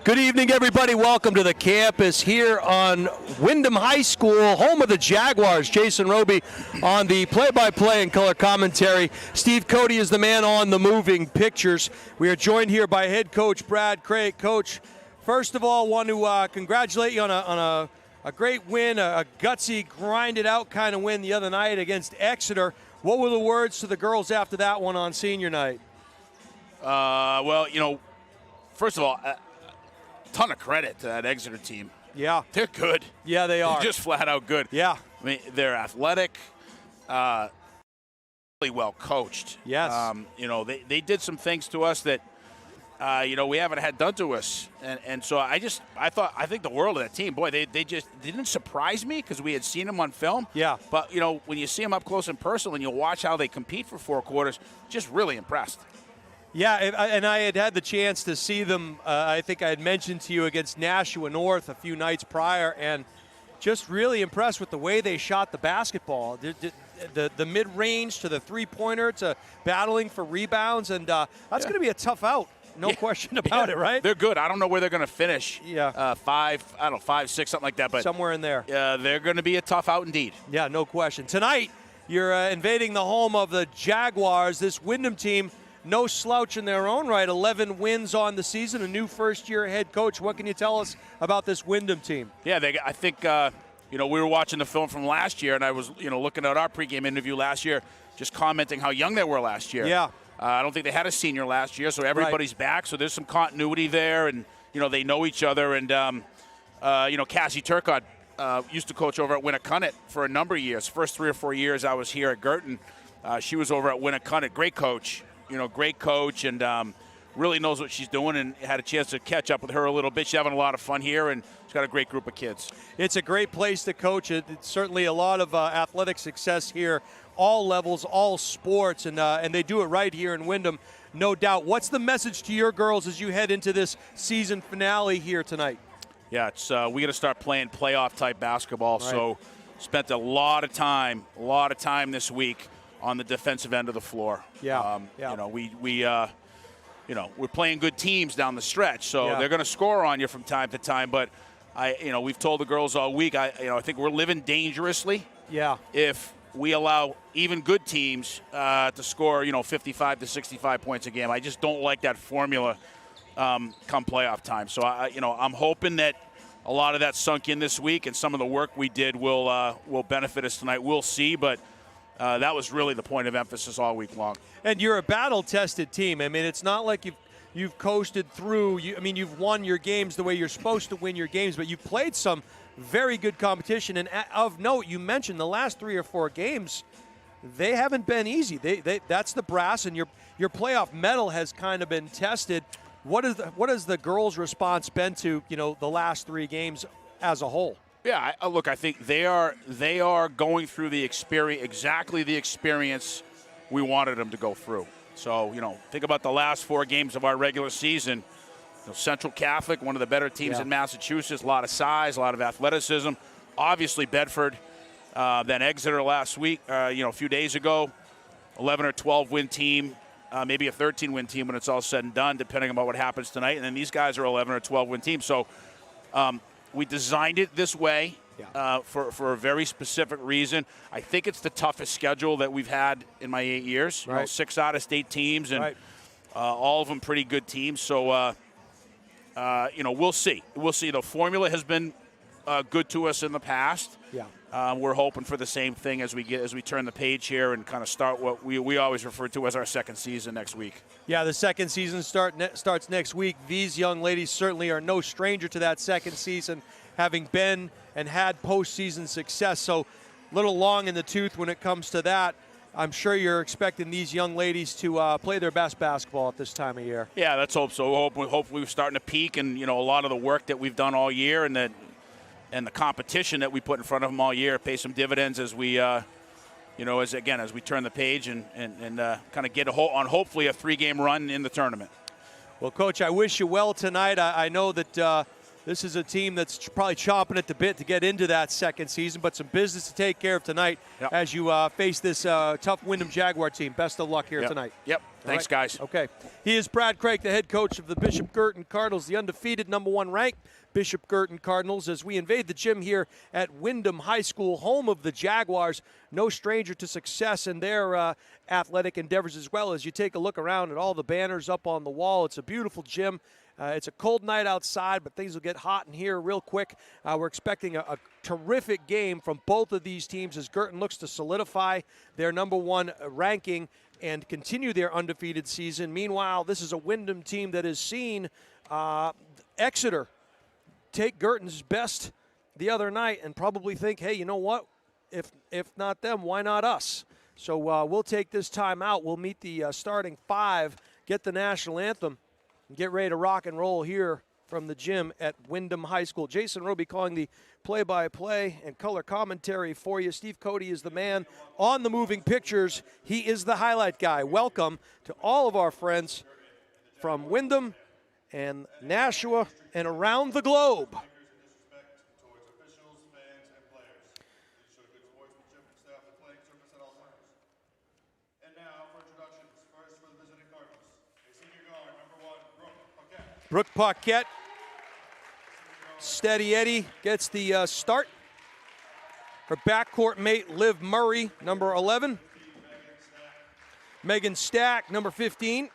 Good evening, everybody. Welcome to the campus here on Windham High School, home of the Jaguars. Jason Roby on the play-by-play and color commentary. Steve Cody is the man on the moving pictures. We are joined here by head coach Brad Craig. Coach, first of all, want to congratulate you on a great win, a gutsy, grind-it-out kind of win the other night against Exeter. What were the words to the girls after that one on senior night? Well, you know, first of all, ton of credit to that Exeter team. Yeah. They're good. Yeah, they are. They're just flat out good. Yeah. I mean, they're athletic, really well coached. Yes. You know, they did some things to us that, you know, we haven't had done to us. And so I think the world of that team. Boy, they didn't surprise me because we had seen them on film. Yeah. But, you know, when you see them up close and personal and you watch how they compete for 4 quarters, just really impressed. Yeah, and I had the chance to see them, I think I had mentioned to you, against Nashua North a few nights prior, and just really impressed with the way they shot the basketball. The mid-range to the three-pointer to battling for rebounds, and that's going to be a tough out. No question about it, right? They're good. I don't know where they're going to finish. Yeah. 5, 6, something like that. But somewhere in there. They're going to be a tough out indeed. Yeah, no question. Tonight, you're invading the home of the Jaguars. This Windham team, no slouch in their own right. 11 wins on the season, a new first-year head coach. What can you tell us about this Windham team? Yeah, I think, you know, we were watching the film from last year, and I was, you know, looking at our pregame interview last year, just commenting how young they were last year. Yeah. I don't think they had a senior last year, so everybody's back. So there's some continuity there, and, you know, they know each other. And, you know, Cassie Turcotte used to coach over at Winnicunnet for a number of years. First 3 or 4 years I was here at Guertin, she was over at Winnicunnet. Great coach. You know, great coach, and really knows what she's doing, and had a chance to catch up with her a little bit. She's having a lot of fun here, and she's got a great group of kids. It's a great place to coach. It's certainly a lot of athletic success here, all levels, all sports, and they do it right here in Windham, no doubt. What's the message to your girls as you head into this season finale here tonight? Yeah, it's we got to start playing playoff-type basketball, right. So spent a lot of time this week on the defensive end of the floor. Yeah. You know, we you know, we're playing good teams down the stretch, so yeah. they're going to score on you from time to time. But you know, we've told the girls all week. I think we're living dangerously. Yeah. If we allow even good teams to score, you know, 55 to 65 points a game, I just don't like that formula come playoff time. So you know, I'm hoping that a lot of that sunk in this week, and some of the work we did will benefit us tonight. We'll see, but. That was really the point of emphasis all week long. And you're a battle-tested team. I mean, it's not like you've coasted through. I mean, you've won your games the way you're supposed to win your games, but you've played some very good competition. And of note, you mentioned the last 3 or 4 games, they haven't been easy. That's the brass, and your playoff mettle has kind of been tested. What has the girls' response been to, you know, the last 3 games as a whole? Yeah, look, I think they are going through the experience, exactly the experience we wanted them to go through. So, you know, think about the last 4 games of our regular season. You know, Central Catholic, one of the better teams in Massachusetts, a lot of size, a lot of athleticism. Obviously, Bedford, then Exeter last week, you know, a few days ago, 11 or 12 win team, maybe a 13 win team when it's all said and done, depending on what happens tonight. And then these guys are 11 or 12 win teams. So, we designed it this way for a very specific reason. I think it's the toughest schedule that we've had in my 8 years. Right. You know, 6 out-of-state teams, and all of them pretty good teams. So, you know, we'll see. We'll see. The formula has been good to us in the past. Yeah. We're hoping for the same thing as we turn the page here and kind of start what we always refer to as our second season next week. Yeah, the second season starts next week. These young ladies certainly are no stranger to that second season, having been and had postseason success. So a little long in the tooth when it comes to that. I'm sure you're expecting these young ladies to play their best basketball at this time of year. Yeah, let's hope so. Hopefully we're starting to peak, and, you know, a lot of the work that we've done all year and the competition that we put in front of them all year pay some dividends as we, you know, as we turn the page and kind of get on hopefully a 3-game run in the tournament. Well, Coach, I wish you well tonight. I know that This is a team that's probably chomping at the bit to get into that second season, but some business to take care of tonight as you face this tough Windham Jaguar team. Best of luck here tonight. Yep. Thanks, guys. Okay. He is Brad Craig, the head coach of the Bishop Guertin Cardinals, the undefeated #1 ranked Bishop Guertin Cardinals, as we invade the gym here at Windham High School, home of the Jaguars. No stranger to success in their athletic endeavors as well. As you take a look around at all the banners up on the wall, it's a beautiful gym. It's a cold night outside, but things will get hot in here real quick. We're expecting a terrific game from both of these teams as Guertin looks to solidify their #1 ranking and continue their undefeated season. Meanwhile, this is a Windham team that has seen Exeter take Guertin's best the other night and probably think, hey, you know what? If not them, why not us? So we'll take this time out. We'll meet the starting 5, get the national anthem, and get ready to rock and roll here from the gym at Windham High School. Jason Roby calling the play-by-play and color commentary for you. Steve Cody is the man on the moving pictures. He is the highlight guy. Welcome to all of our friends from Windham and Nashua and around the globe. Brooke Paquette, Steady Eddie gets the start. Her backcourt mate, Liv Murray, number 11. Megan Stack, number 15.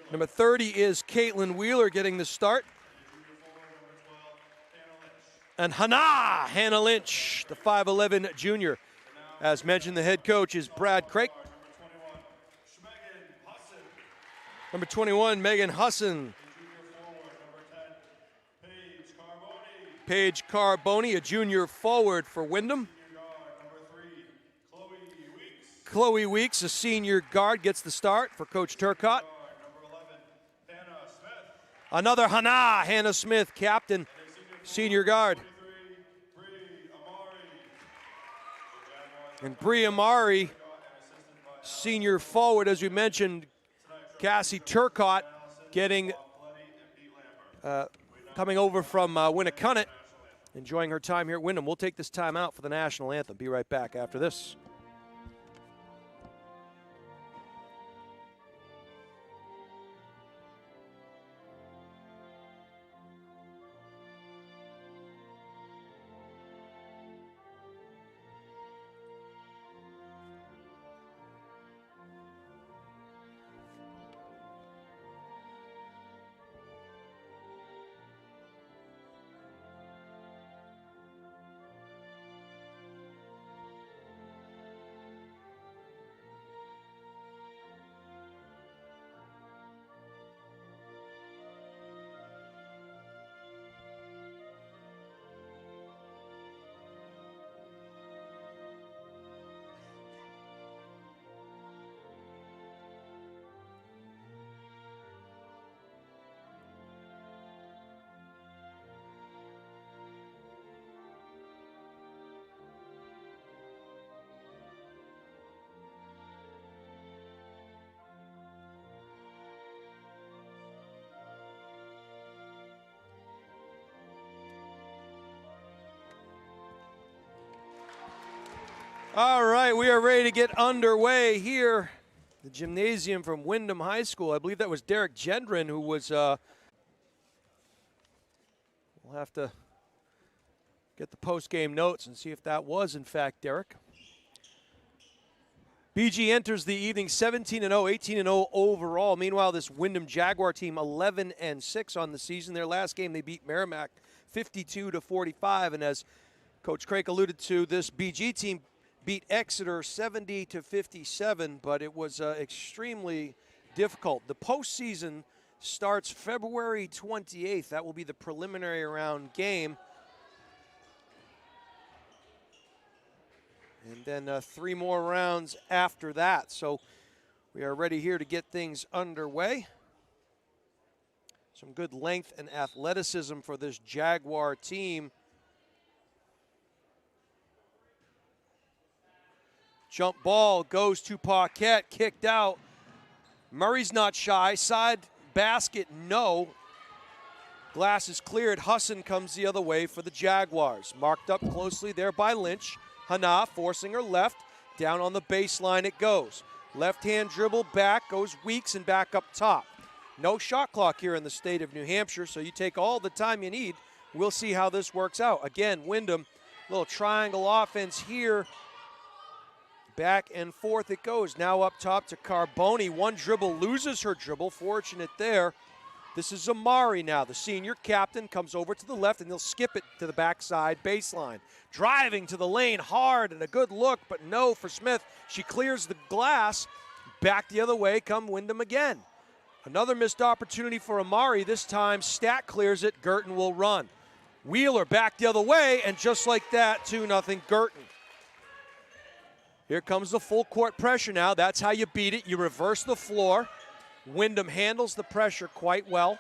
Number 30 is Caitlin Wheeler getting the start. And Hannah Lynch, the 5'11 junior. As mentioned, the head coach is Brad Craig. Number 21, Megan Husson. Paige Carboni, a junior forward for Windham. Chloe Weeks, a senior guard, gets the start for Coach Turcotte. Another Hannah Smith, captain, senior guard. And Bree Amari, senior forward, as we mentioned. Cassie Turcotte getting coming over from Winnicunnet, enjoying her time here at Windham. We'll take this time out for the national anthem. Be right back after this. All right, we are ready to get underway here. The gymnasium from Windham High School. I believe that was Derek Gendron who was, we'll have to get the post-game notes and see if that was, in fact, Derek. BG enters the evening 17-0, 18-0 overall. Meanwhile, this Windham Jaguar team 11-6 on the season. Their last game, they beat Merrimack 52-45. And as Coach Craig alluded to, this BG team beat Exeter 70-57, but it was extremely difficult. The postseason starts February 28th. That will be the preliminary round game. And then 3 more rounds after that. So we are ready here to get things underway. Some good length and athleticism for this Jaguar team. Jump ball goes to Paquette, kicked out. Murray's not shy. Side basket, no. Glass is cleared. Hassan comes the other way for the Jaguars. Marked up closely there by Lynch. Hannah forcing her left. Down on the baseline it goes. Left-hand dribble back, goes Weeks and back up top. No shot clock here in the state of New Hampshire, so you take all the time you need. We'll see how this works out. Again, Windham, little triangle offense here. Back and forth it goes. Now up top to Carboni. One dribble, loses her dribble. Fortunate there. This is Amari now, the senior captain, comes over to the left, and he'll skip it to the backside baseline. Driving to the lane hard and a good look, but no for Smith. She clears the glass. Back the other way, come Windham again. Another missed opportunity for Amari. This time, Stack clears it. Guertin will run. Wheeler back the other way, and just like that, 2-0 Guertin. Here comes the full court pressure now. That's how you beat it. You reverse the floor. Windham handles the pressure quite well.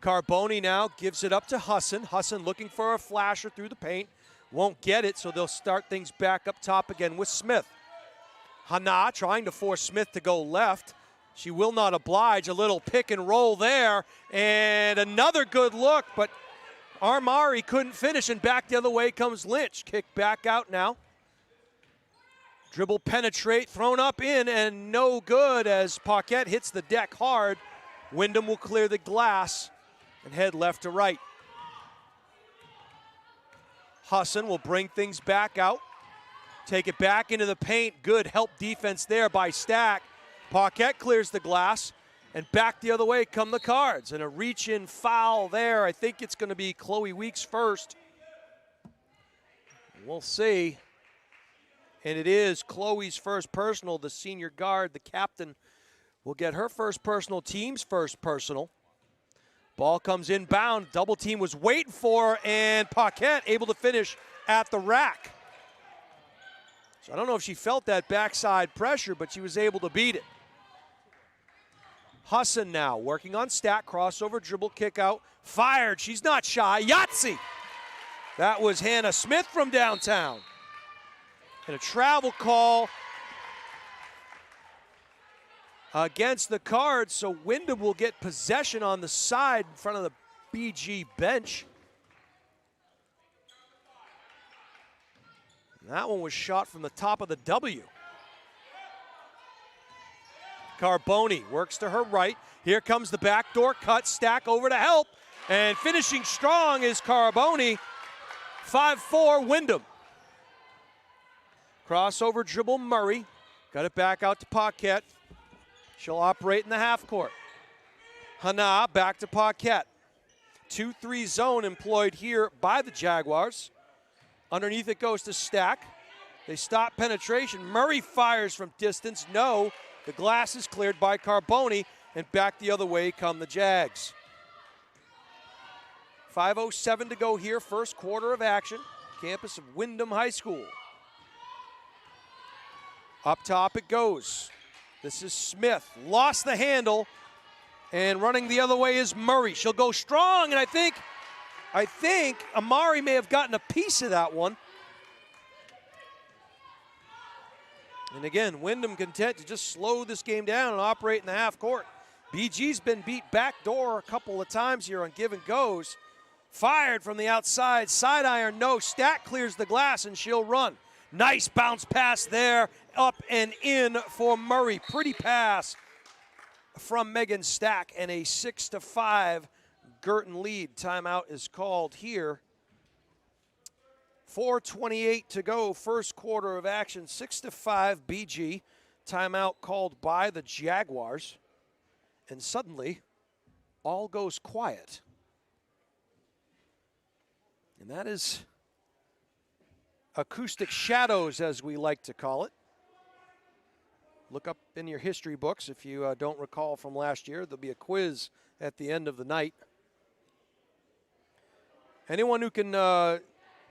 Carboni now gives it up to Hassan. Hassan looking for a flasher through the paint. Won't get it, so they'll start things back up top again with Smith. Hannah trying to force Smith to go left. She will not oblige. A little pick and roll there. And another good look, but Amari couldn't finish, and back the other way comes Lynch. Kick back out now. Dribble penetrate, thrown up in, and no good as Paquette hits the deck hard. Windham will clear the glass and head left to right. Hassan will bring things back out. Take it back into the paint. Good help defense there by Stack. Paquette clears the glass, and back the other way come the Cards. And a reach-in foul there. I think it's going to be Chloe Weeks first. We'll see. And it is Chloe's first personal. The senior guard, the captain, will get her first personal, team's first personal. Ball comes inbound. Double team was waiting for her, and Paquette able to finish at the rack. So I don't know if she felt that backside pressure, but she was able to beat it. Hassan now working on Stack, crossover, dribble, kick out, fired. She's not shy. Yahtzee! That was Hannah Smith from downtown. And a travel call against the Cards, so Windham will get possession on the side in front of the BG bench. And that one was shot from the top of the W. Carboni works to her right. Here comes the backdoor cut. Stack over to help. And finishing strong is Carboni. 5-4 Windham. Crossover dribble Murray. Got it back out to Paquette. She'll operate in the half court. Hannah back to Paquette. 2-3 zone employed here by the Jaguars. Underneath it goes to Stack. They stop penetration. Murray fires from distance. No. The glass is cleared by Carboni, and back the other way come the Jags. 5:07 to go here, first quarter of action. Campus of Windham High School. Up top it goes. This is Smith. Lost the handle, and running the other way is Murray. She'll go strong, and I think Amari may have gotten a piece of that one. And again, Windham content to just slow this game down and operate in the half court. BG's been beat backdoor a couple of times here on give and goes. Fired from the outside, side iron, no. Stack clears the glass and she'll run. Nice bounce pass there, up and in for Murray. Pretty pass from Megan Stack, and a 6-5 Guertin lead. Timeout is called here. 4:28 to go, first quarter of action, 6-5 BG. Timeout called by the Jaguars. And suddenly, all goes quiet. And that is acoustic shadows, as we like to call it. Look up in your history books if you don't recall from last year. There'll be a quiz at the end of the night. Anyone who can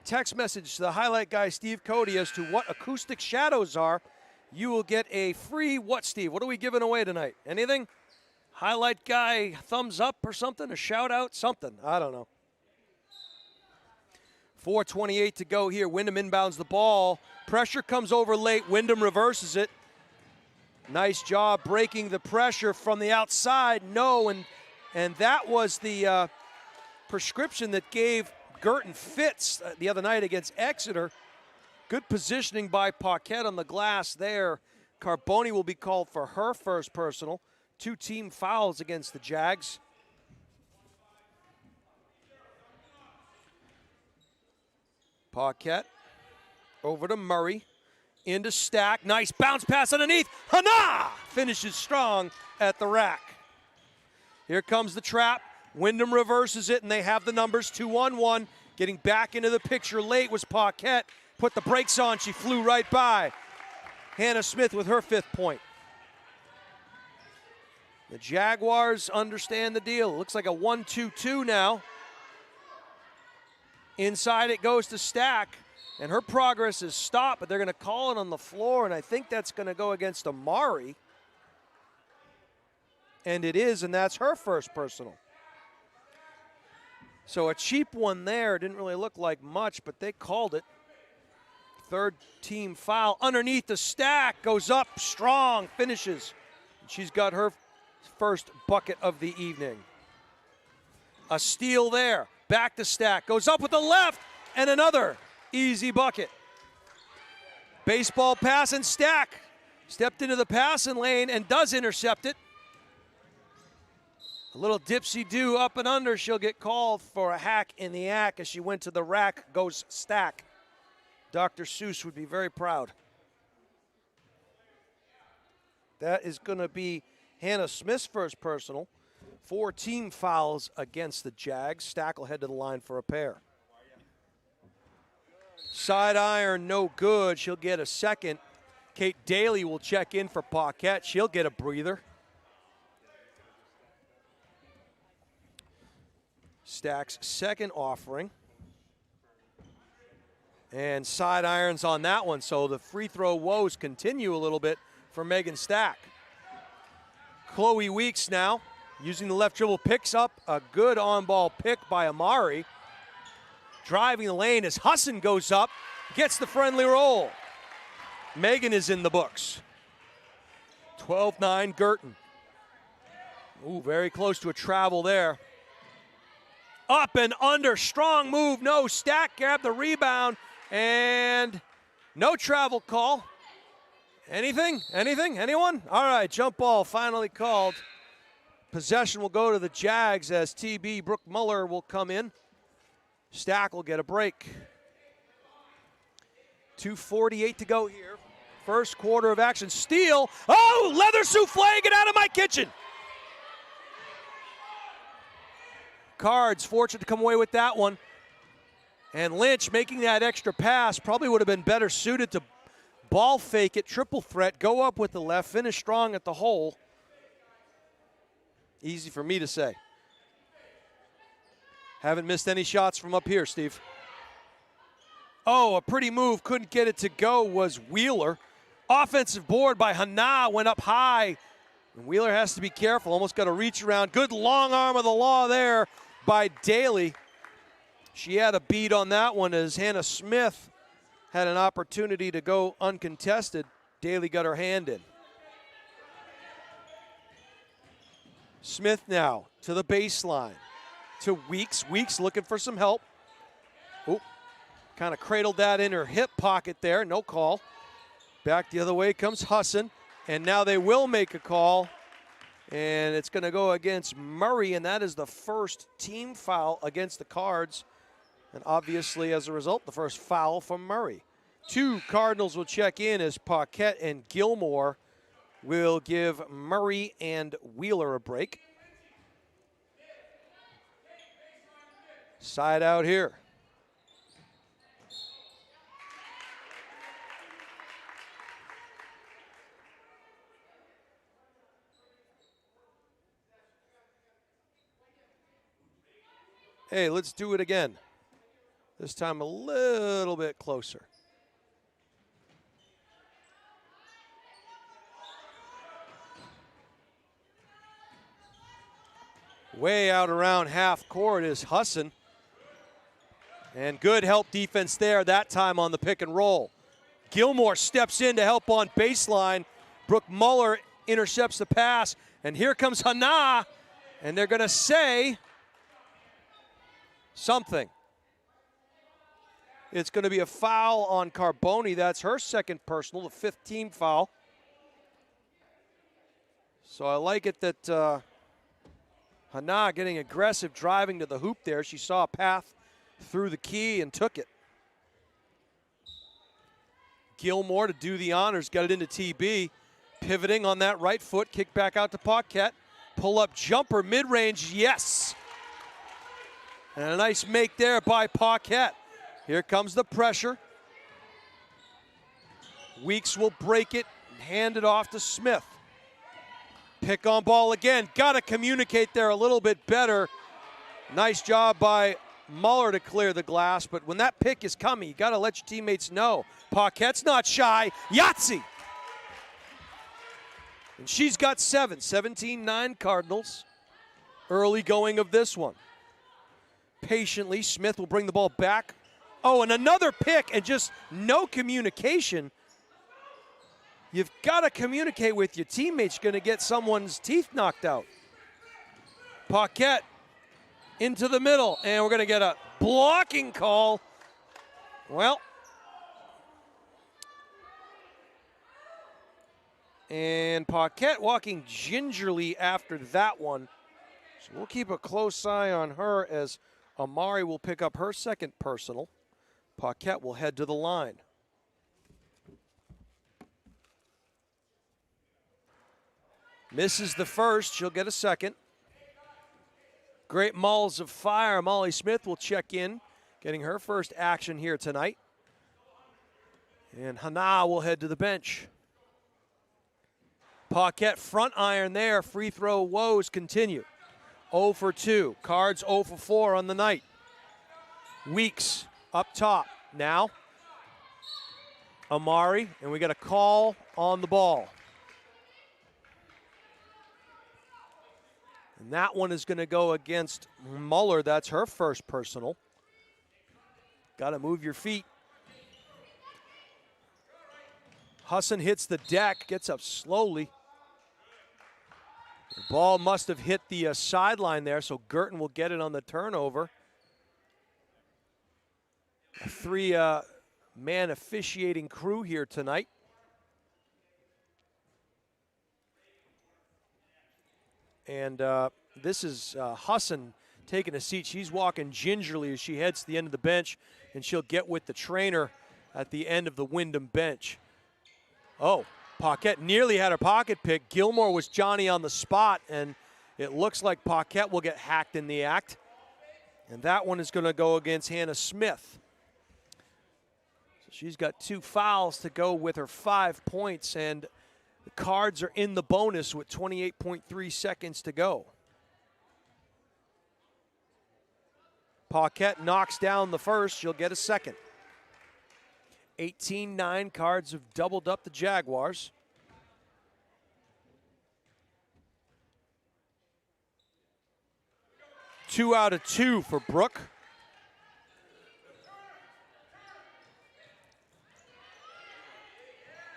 text message the highlight guy, Steve Cody, as to what acoustic shadows are, you will get a free what, Steve? What are we giving away tonight? Anything? Highlight guy, thumbs up or something? A shout out? Something. I don't know. 4:28 to go here. Windham inbounds the ball. Pressure comes over late. Windham reverses it. Nice job breaking the pressure from the outside. No, and And that was the prescription that gave Guertin fits the other night against Exeter. Good positioning by Paquette on the glass there. Carboni will be called for her first personal. 2 team fouls against the Jags. Paquette over to Murray. Into Stack. Nice bounce pass underneath. Hana finishes strong at the rack. Here comes the trap. Windham reverses it, and they have the numbers 2-on-1. Getting back into the picture late was Paquette. Put the brakes on. She flew right by. Hannah Smith with her 5th point. The Jaguars understand the deal. Looks like a 1-2-2 now. Inside it goes to Stack, and her progress is stopped, but they're going to call it on the floor, and I think that's going to go against Amari. And it is, and that's her first personal. So a cheap one there. Didn't really look like much, but they called it. 3rd team foul underneath the Stack. Goes up strong, finishes. She's got her first bucket of the evening. A steal there. Back to Stack. Goes up with the left, and another easy bucket. Baseball pass, and Stack stepped into the passing lane and does intercept it. A little dipsy-do up and under. She'll get called for a hack in the act as she went to the rack. Goes Stack. Dr. Seuss would be very proud. That is going to be Hannah Smith's first personal. 4 team fouls against the Jags. Stack will head to the line for a pair. Side iron, no good. She'll get a second. Kate Daly will check in for Paquette. She'll get a breather. Stack's second offering. And side irons on that one, so the free throw woes continue a little bit for Megan Stack. Chloe Weeks now, using the left dribble, picks up a good on-ball pick by Amari. Driving the lane as Husson goes up, gets the friendly roll. Megan is in the books. 12-9 Guertin. Ooh, very close to a travel there. Up and under, strong move, no. Stack grabbed the rebound, and no travel call. Anything? Anything? Anyone? All right, jump ball finally called. Possession will go to the Jags as TB Brooke Muller will come in. Stack will get a break. 2:48 to go here. First quarter of action. Steal. Oh, leather souffle, get out of my kitchen. Cards fortunate to come away with that one. And Lynch making that extra pass probably would have been better suited to ball fake it, triple threat, go up with the left, finish strong at the hole. Easy for me to say. Haven't missed any shots from up here, Steve. Oh, a pretty move, couldn't get it to go was Wheeler. Offensive board by Hana, went up high. And Wheeler has to be careful, almost got a reach around. Good long arm of the law there by Daly. She had a beat on that one as Hannah Smith had an opportunity to go uncontested. Daly got her hand in. Smith now to the baseline. To Weeks. Weeks looking for some help. Oop. Kind of cradled that in her hip pocket there. No call. Back the other way comes Husson. And now they will make a call. And it's going to go against Murray, and that is the first team foul against the Cards. And obviously, as a result, the first foul from Murray. 2 Cardinals will check in as Paquette and Gilmore will give Murray and Wheeler a break. Side out here. Hey, let's do it again. This time a little bit closer. Way out around half court is Husson. And good help defense there, that time on the pick and roll. Gilmore steps in to help on baseline. Brooke Muller intercepts the pass. And here comes Hana. And they're going to say something. It's going to be a foul on Carboni. That's her second personal, the 5th team foul. So I like it that Hana getting aggressive, driving to the hoop there. She saw a path through the key and took it. Gilmore to do the honors, got it into TB. Pivoting on that right foot, kick back out to Paquette. Pull-up jumper, mid-range, yes. And a nice make there by Paquette. Here comes the pressure. Weeks will break it and hand it off to Smith. Pick on ball again. Got to communicate there a little bit better. Nice job by Muller to clear the glass, but when that pick is coming, you got to let your teammates know. Paquette's not shy. Yahtzee! And she's got 7. 17-9 Cardinals. Early going of this one. Patiently, Smith will bring the ball back. Oh, and another pick and just no communication. You've got to communicate with your teammates. You're going to get someone's teeth knocked out. Paquette into the middle, and we're going to get a blocking call. Well, and Paquette walking gingerly after that one. So we'll keep a close eye on her as Amari will pick up her second personal. Paquette will head to the line. Misses the first, she'll get a second. Great mauls of fire. Molly Smith will check in, getting her first action here tonight. And Hana will head to the bench. Paquette front iron there. Free throw woes continue. 0 for 2. Cards 0 for 4 on the night. Weeks up top. Now, Amari, and we got a call on the ball. And that one is going to go against Muller. That's her first personal. Got to move your feet. Hassan hits the deck, gets up slowly. The ball must have hit the sideline there, so Guertin will get it on the turnover. A 3-man officiating crew here tonight. And this is Hassan taking a seat. She's walking gingerly as she heads to the end of the bench, and she'll get with the trainer at the end of the Windham bench. Oh, Paquette nearly had her pocket pick. Gilmore was Johnny on the spot, and it looks like Paquette will get hacked in the act. And that one is going to go against Hannah Smith. So she's got 2 fouls to go with her 5 points, and the Cards are in the bonus with 28.3 seconds to go. Paquette knocks down the first. She'll get a second. 18-9. Cards have doubled up the Jaguars. Two out of 2 for Brooke.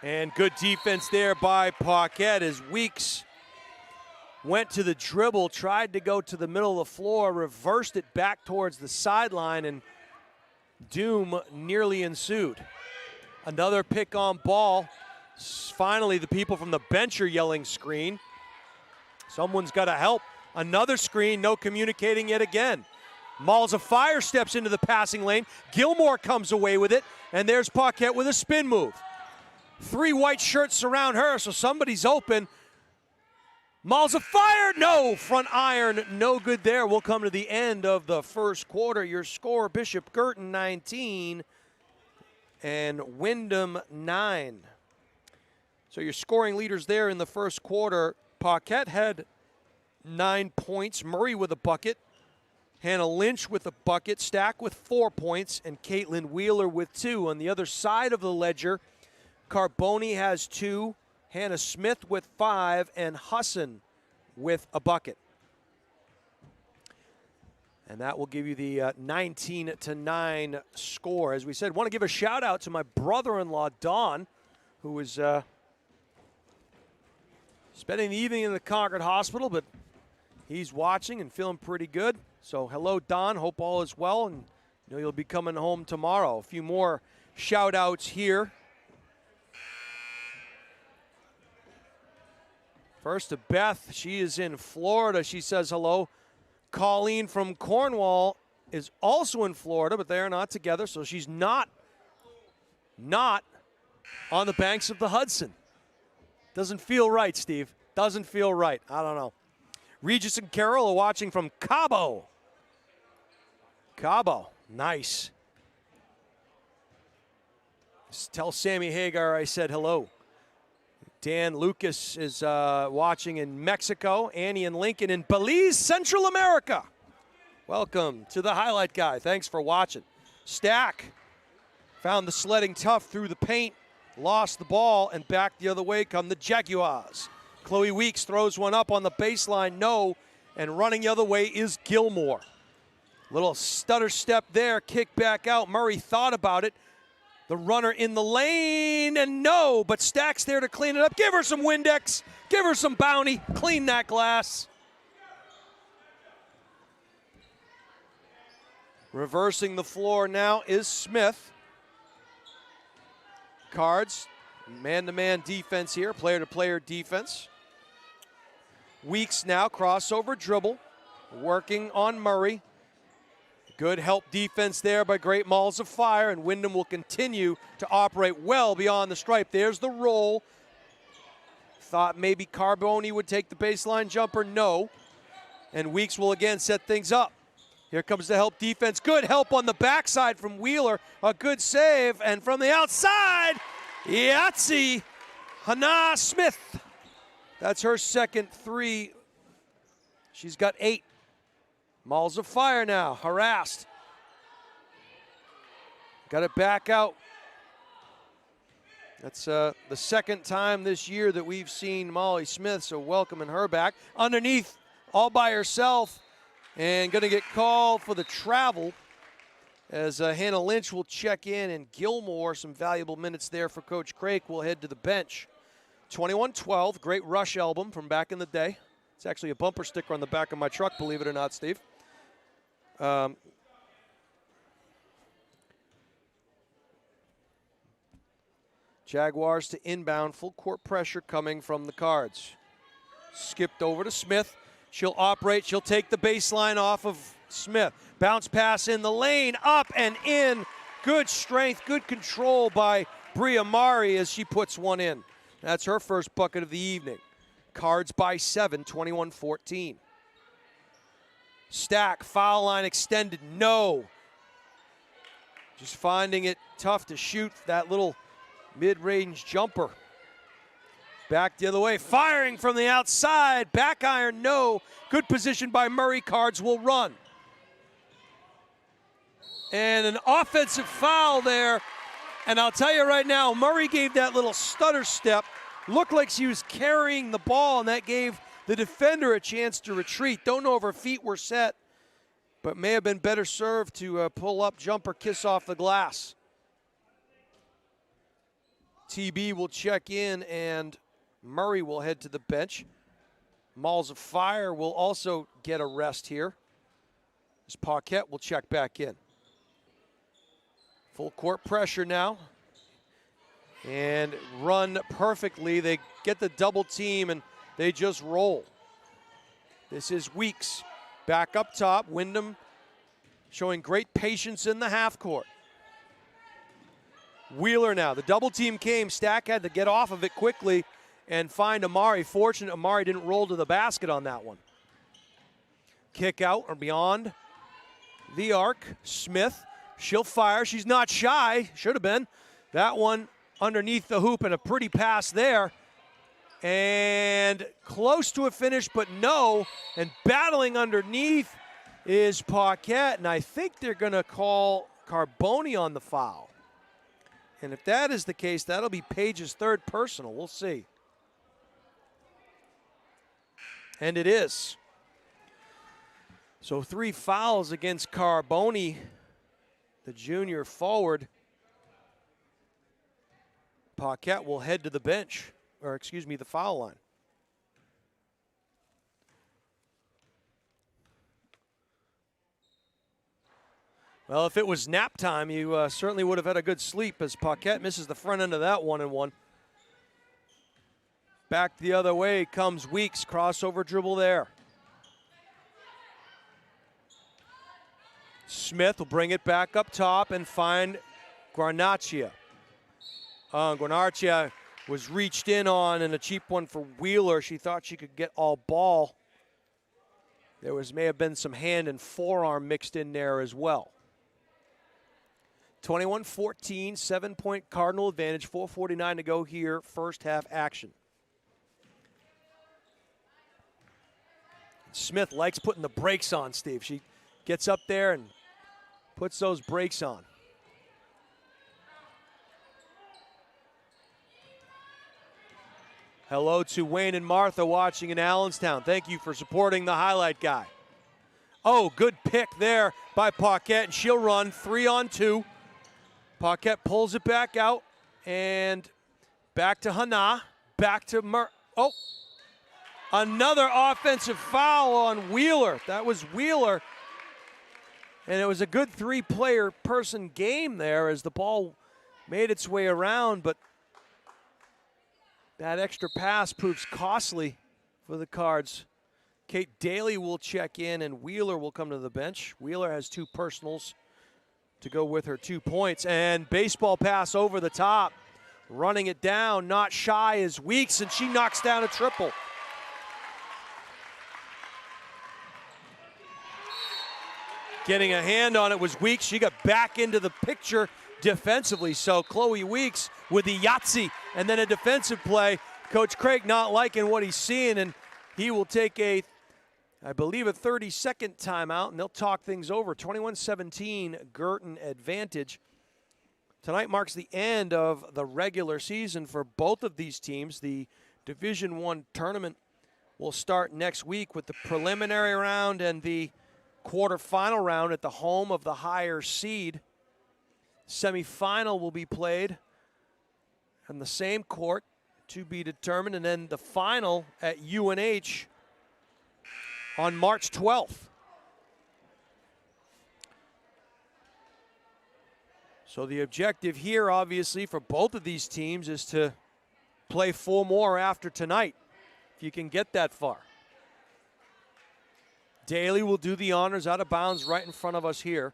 And good defense there by Paquette as Weeks went to the dribble, tried to go to the middle of the floor, reversed it back towards the sideline, and doom nearly ensued. Another pick on ball. Finally, the people from the bench are yelling screen. Someone's got to help. Another screen, no communicating yet again. Malls of Fire steps into the passing lane. Gilmore comes away with it, and there's Paquette with a spin move. 3 white shirts surround her, so somebody's open. Malls of Fire, no! Front iron, no good there. We'll come to the end of the first quarter. Your score, Bishop Guertin 19 and Windham 9. So your scoring leaders there in the first quarter. Paquette had 9 points. Murray with a bucket. Hannah Lynch with a bucket. Stack with 4 points. And Caitlin Wheeler with 2. On the other side of the ledger, Carboni has 2. Hannah Smith with 5. And Hassan with a bucket. And that will give you the 19-9 score. As we said, want to give a shout out to my brother-in-law, Don, who was spending the evening in the Concord Hospital, but he's watching and feeling pretty good. So hello, Don. Hope all is well, and you'll be coming home tomorrow. A few more shout-outs here. First to Beth. She is in Florida. She says hello. Colleen from Cornwall is also in Florida, but they are not together, so she's not on the banks of the Hudson. Doesn't feel right, Steve. Doesn't feel right. I don't know. Regis and Carol are watching from Cabo. Cabo, nice. Just tell Sammy Hagar I said hello. Dan Lucas is watching in Mexico. Annie and Lincoln in Belize, Central America. Welcome to the Highlight Guy. Thanks for watching. Stack found the sledding tough through the paint, lost the ball, and back the other way come the Jaguars. Chloe Weeks throws one up on the baseline, no, and running the other way is Gilmore. Little stutter step there, kick back out. Murray thought about it. The runner in the lane, and no, but Stack's there to clean it up. Give her some Windex, give her some Bounty, clean that glass. Reversing the floor now is Smith. Cards, man-to-man defense here, player-to-player defense. Weeks now, crossover dribble, working on Murray. Good help defense there by Great Malls of Fire, and Windham will continue to operate well beyond the stripe. There's the roll. Thought maybe Carboni would take the baseline jumper, no. And Weeks will again set things up. Here comes the help defense. Good help on the backside from Wheeler. A good save, and from the outside, Yahtzee Hannah Smith. That's her second three. She's got 8. Malls of Fire now, harassed. Got it back out. That's the second time this year that we've seen Molly Smith, so welcoming her back. Underneath, all by herself, and going to get called for the travel as Hannah Lynch will check in, and Gilmore, some valuable minutes there for Coach Craik, will head to the bench. 21-12, great Rush album from back in the day. It's actually a bumper sticker on the back of my truck, believe it or not, Steve. Jaguars to inbound, full court pressure coming from the Cards. Skipped over to Smith. She'll operate, she'll take the baseline off of Smith. Bounce pass in the lane, up and in. Good strength, good control by Bria Mari as she puts one in. That's her first bucket of the evening. Cards by 7, 21-14. Stack, foul line extended, no. Just finding it tough to shoot that little mid-range jumper. Back the other way, firing from the outside, back iron, no. Good position by Murray. Cards will run. And an offensive foul there. And I'll tell you right now, Murray gave that little stutter step. Looked like she was carrying the ball, and that gave the defender a chance to retreat. Don't know if her feet were set, but may have been better served to pull up, jumper, kiss off the glass. TB will check in, and Murray will head to the bench. Malls of Fire will also get a rest here, as Paquette will check back in. Full court pressure now. And run perfectly. They get the double team and they just roll. This is Weeks back up top. Windham showing great patience in the half court. Wheeler now. The double team came. Stack had to get off of it quickly and find Amari. Fortunate Amari didn't roll to the basket on that one. Kick out or beyond the arc. Smith, she'll fire. She's not shy. Should have been. That one underneath the hoop, and a pretty pass there. And close to a finish, but no. And battling underneath is Paquette, and I think they're going to call Carboni on the foul. And if that is the case, that'll be Page's third personal. We'll see. And it is. So 3 fouls against Carboni, the junior forward. Paquette will head to the bench, or excuse me, the foul line. Well, if it was nap time, you certainly would have had a good sleep, as Paquette misses the front end of that 1-1. Back the other way comes Weeks. Crossover dribble there. Smith will bring it back up top and find Guarnaccia. Guarnaccia was reached in on, and a cheap one for Wheeler. She thought she could get all ball. There may have been some hand and forearm mixed in there as well. 21-14, 7-point Cardinal advantage, 4:49 to go here, first half action. Smith likes putting the brakes on, Steve. She gets up there and puts those brakes on. Hello to Wayne and Martha watching in Allenstown. Thank you for supporting the highlight guy. Oh, good pick there by Paquette, and she'll run 3-on-2. Paquette pulls it back out, and back to Hana, back to oh, another offensive foul on Wheeler. That was Wheeler, and it was a good three-player person game there as the ball made its way around, but that extra pass proves costly for the Cards. Kate Daly will check in, and Wheeler will come to the bench. Wheeler has 2 personals to go with her 2 points. And baseball pass over the top. Running it down, not shy is Weeks, and she knocks down a triple. Getting a hand on it was Weeks. She got back into the picture defensively. So Chloe Weeks with the Yahtzee and then a defensive play. Coach Craig not liking what he's seeing, and he will take I believe a 30-second timeout, and they'll talk things over. 21-17, Guertin advantage. Tonight marks the end of the regular season for both of these teams. The Division I tournament will start next week with the preliminary round and the quarterfinal round at the home of the higher seed. Semifinal will be played on the same court to be determined, and then the final at UNH on March 12th. So the objective here, obviously, for both of these teams is to play 4 more after tonight, if you can get that far. Daly will do the honors out of bounds right in front of us here.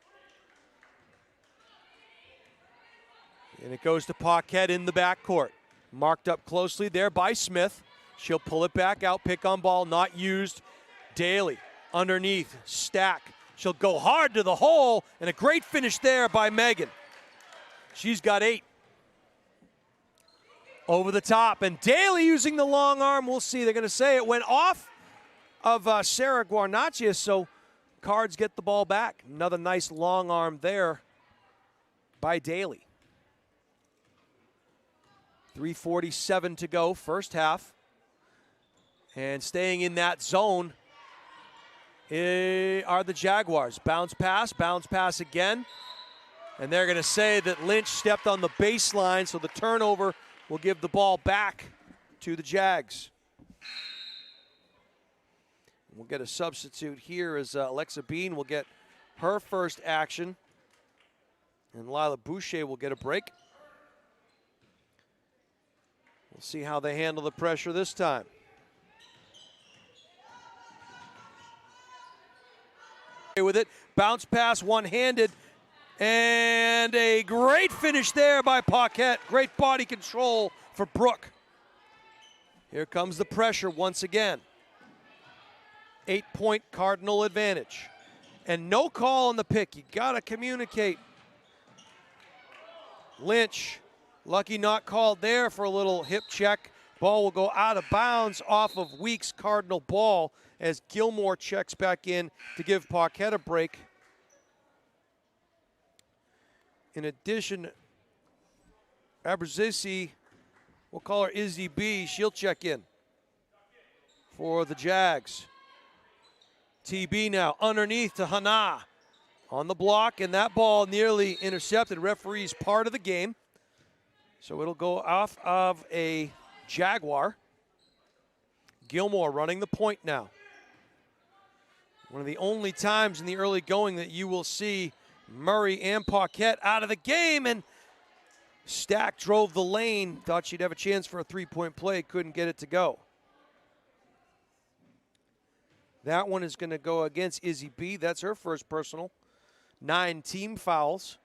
And it goes to Paquette in the backcourt. Marked up closely there by Smith. She'll pull it back out, pick on ball, not used. Daly underneath, stack. She'll go hard to the hole, and a great finish there by Megan. She's got 8. Over the top, and Daly using the long arm. We'll see. They're going to say it went off of Sarah Guarnaccia, so Cards get the ball back. Another nice long arm there by Daly. 3:47 to go, first half. And staying in that zone are the Jaguars. Bounce pass again. And they're going to say that Lynch stepped on the baseline, so the turnover will give the ball back to the Jags. We'll get a substitute here as Alexa Bean will get her first action. And Lila Boucher will get a break. We'll see how they handle the pressure this time. With it, bounce pass one-handed, and a great finish there by Paquette. Great body control for Brooke. Here comes the pressure once again. 8-point Cardinal advantage. And no call on the pick. You gotta communicate. Lynch, lucky not called there for a little hip check. Ball will go out of bounds off of Weeks' Cardinal ball as Gilmore checks back in to give Paquette a break. In addition, Abrazisi, we'll call her Izzy B, she'll check in for the Jags. TB now underneath to Hana on the block, and that ball nearly intercepted. Referee's part of the game. So it'll go off of a Jaguar. Gilmore running the point now. One of the only times in the early going that you will see Murray and Paquette out of the game, and Stack drove the lane. Thought she'd have a chance for a three-point play, couldn't get it to go. That one is going to go against Izzy B. That's her first personal. 9 team fouls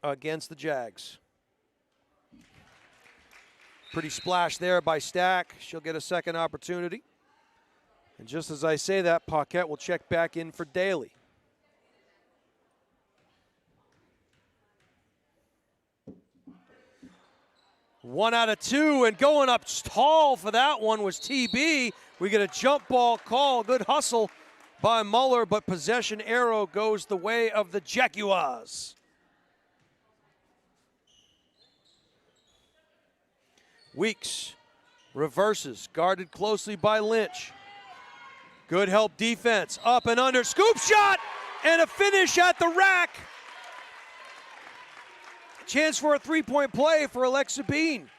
against the Jags. Pretty splash there by Stack. She'll get a second opportunity. And just as I say that, Paquette will check back in for Daly. One out of 2, and going up tall for that one was TB. We get a jump ball call. Good hustle by Muller, but possession arrow goes the way of the Jaguars. Weeks reverses, guarded closely by Lynch. Good help defense, up and under, scoop shot, and a finish at the rack. Chance for a three-point play for Alexa Bean.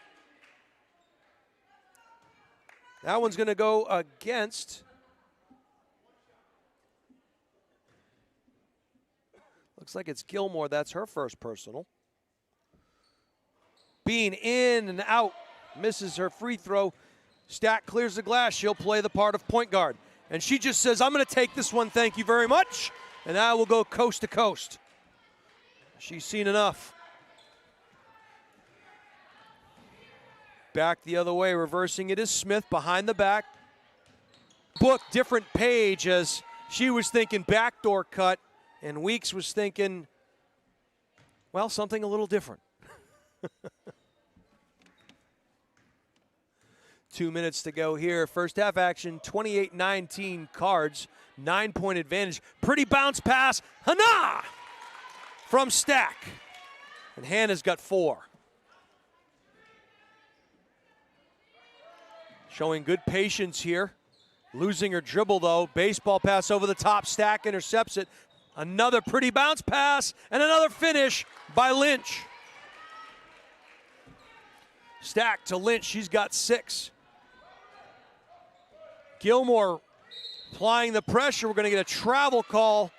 That one's going to go against. Looks like it's Gilmore. That's her first personal. Bean in and out. Misses her free throw. Stack clears the glass. She'll play the part of point guard. And she just says, I'm going to take this one, thank you very much. And I will go coast to coast. She's seen enough. Back the other way, reversing it is Smith behind the back. Book, different page, as she was thinking backdoor cut, and Weeks was thinking, well, something a little different. 2 minutes to go here. First half action, 28-19 Cards, 9-point advantage. Pretty bounce pass, Hannah from Stack. And Hannah's got 4. Showing good patience here. Losing her dribble though. Baseball pass over the top. Stack intercepts it. Another pretty bounce pass and another finish by Lynch. Stack to Lynch. She's got 6. Gilmore applying the pressure. We're going to get a travel call.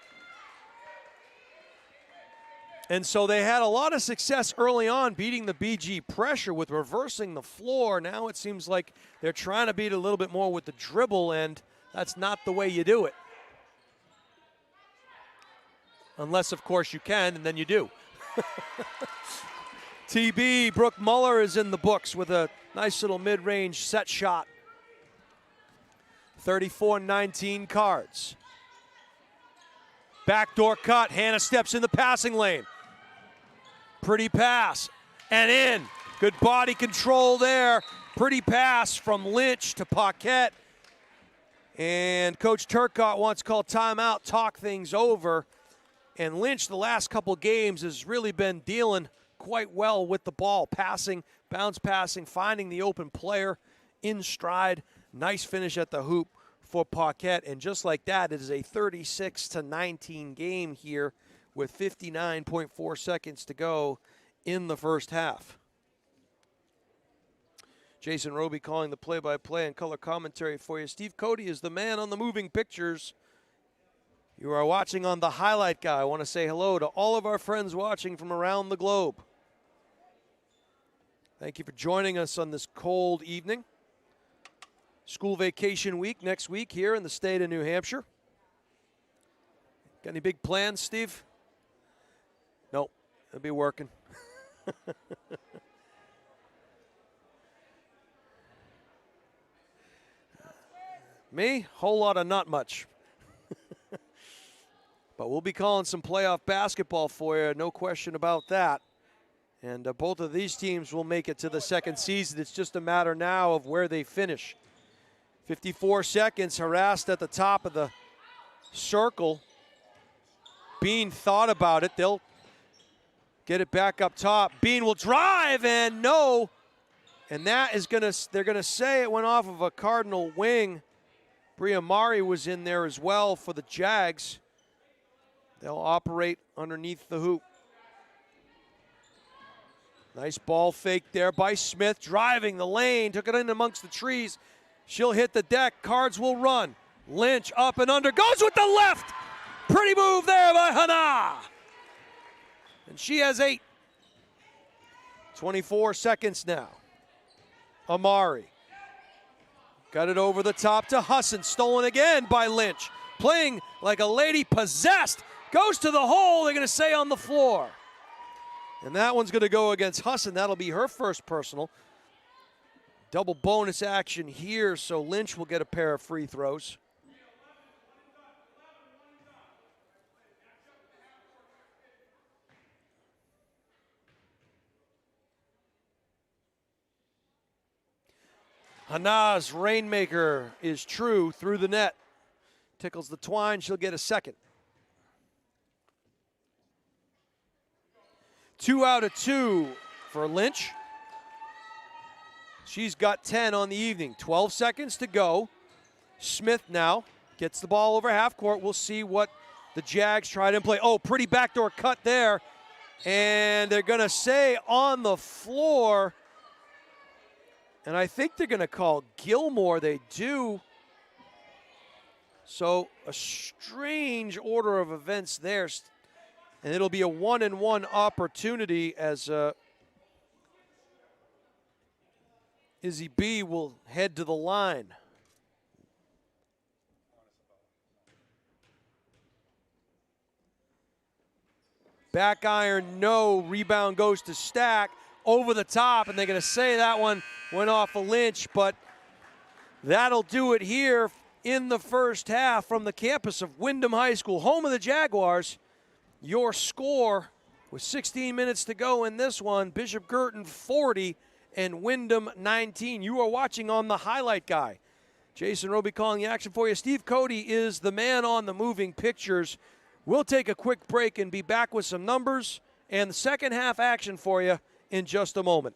And so they had a lot of success early on beating the BG pressure with reversing the floor. Now it seems like they're trying to beat a little bit more with the dribble, and that's not the way you do it. Unless, of course, you can, and then you do. TB, Brooke Muller is in the books with a nice little mid-range set shot. 34-19 Cards. Backdoor cut, Hannah steps in the passing lane. Pretty pass, and in. Good body control there. Pretty pass from Lynch to Paquette. And Coach Turcotte wants to call timeout, talk things over. And Lynch, the last couple games, has really been dealing quite well with the ball. Passing, bounce passing, finding the open player in stride. Nice finish at the hoop for Paquette. And just like that, it is a 36-19 game here with 59.4 seconds to go in the first half. Jason Roby calling the play-by-play and color commentary for you. Steve Cody is the man on the moving pictures. You are watching on the Highlight Guy. I want to say hello to all of our friends watching from around the globe. Thank you for joining us on this cold evening. School vacation week next week here in the state of New Hampshire. Got any big plans, Steve? Nope, I'll be working. Me? Whole lot of not much. But we'll be calling some playoff basketball for you, no question about that. And both of these teams will make it to the second season. It's just a matter now of where they finish. 54 seconds, harassed at the top of the circle. Bean thought about it. They'll get it back up top. Bean will drive, and no. And that is they're gonna say it went off of a Cardinal wing. Bria Mari was in there as well for the Jags. They'll operate underneath the hoop. Nice ball fake there by Smith, driving the lane, took it in amongst the trees. She'll hit the deck, Cards will run. Lynch up and under, goes with the left, Pretty move there by Hana. And she has 8. 24 seconds now. Amari. Got it over the top to Husson. Stolen again by Lynch. Playing like a lady possessed. Goes to the hole, they're going to say on the floor. And that one's going to go against Husson. That'll be her first personal. Double bonus action here, so Lynch will get a pair of free throws. Hana's rainmaker is true through the net. Tickles the twine, she'll get a second. 2 out of 2 for Lynch. She's got 10 on the evening. 12 seconds to go. Smith now gets the ball over half court. We'll see what the Jags try to play. Oh, pretty backdoor cut there. And they're going to say on the floor, and I think they're going to call Gilmore. They do. So a strange order of events there. And it'll be a 1-and-1 opportunity as Izzy B will head to the line. Back iron, no. Rebound goes to Stack. Over the top, and they're going to say that one went off a Lynch, but that'll do it here in the first half from the campus of Windham High School, home of the Jaguars. Your score with 16 minutes to go in this one, Bishop Guertin 40 and Windham 19. You are watching on the highlight guy. Jason Roby calling the action for you. Steve Cody is the man on the moving pictures. We'll take a quick break and be back with some numbers and the second half action for you in just a moment.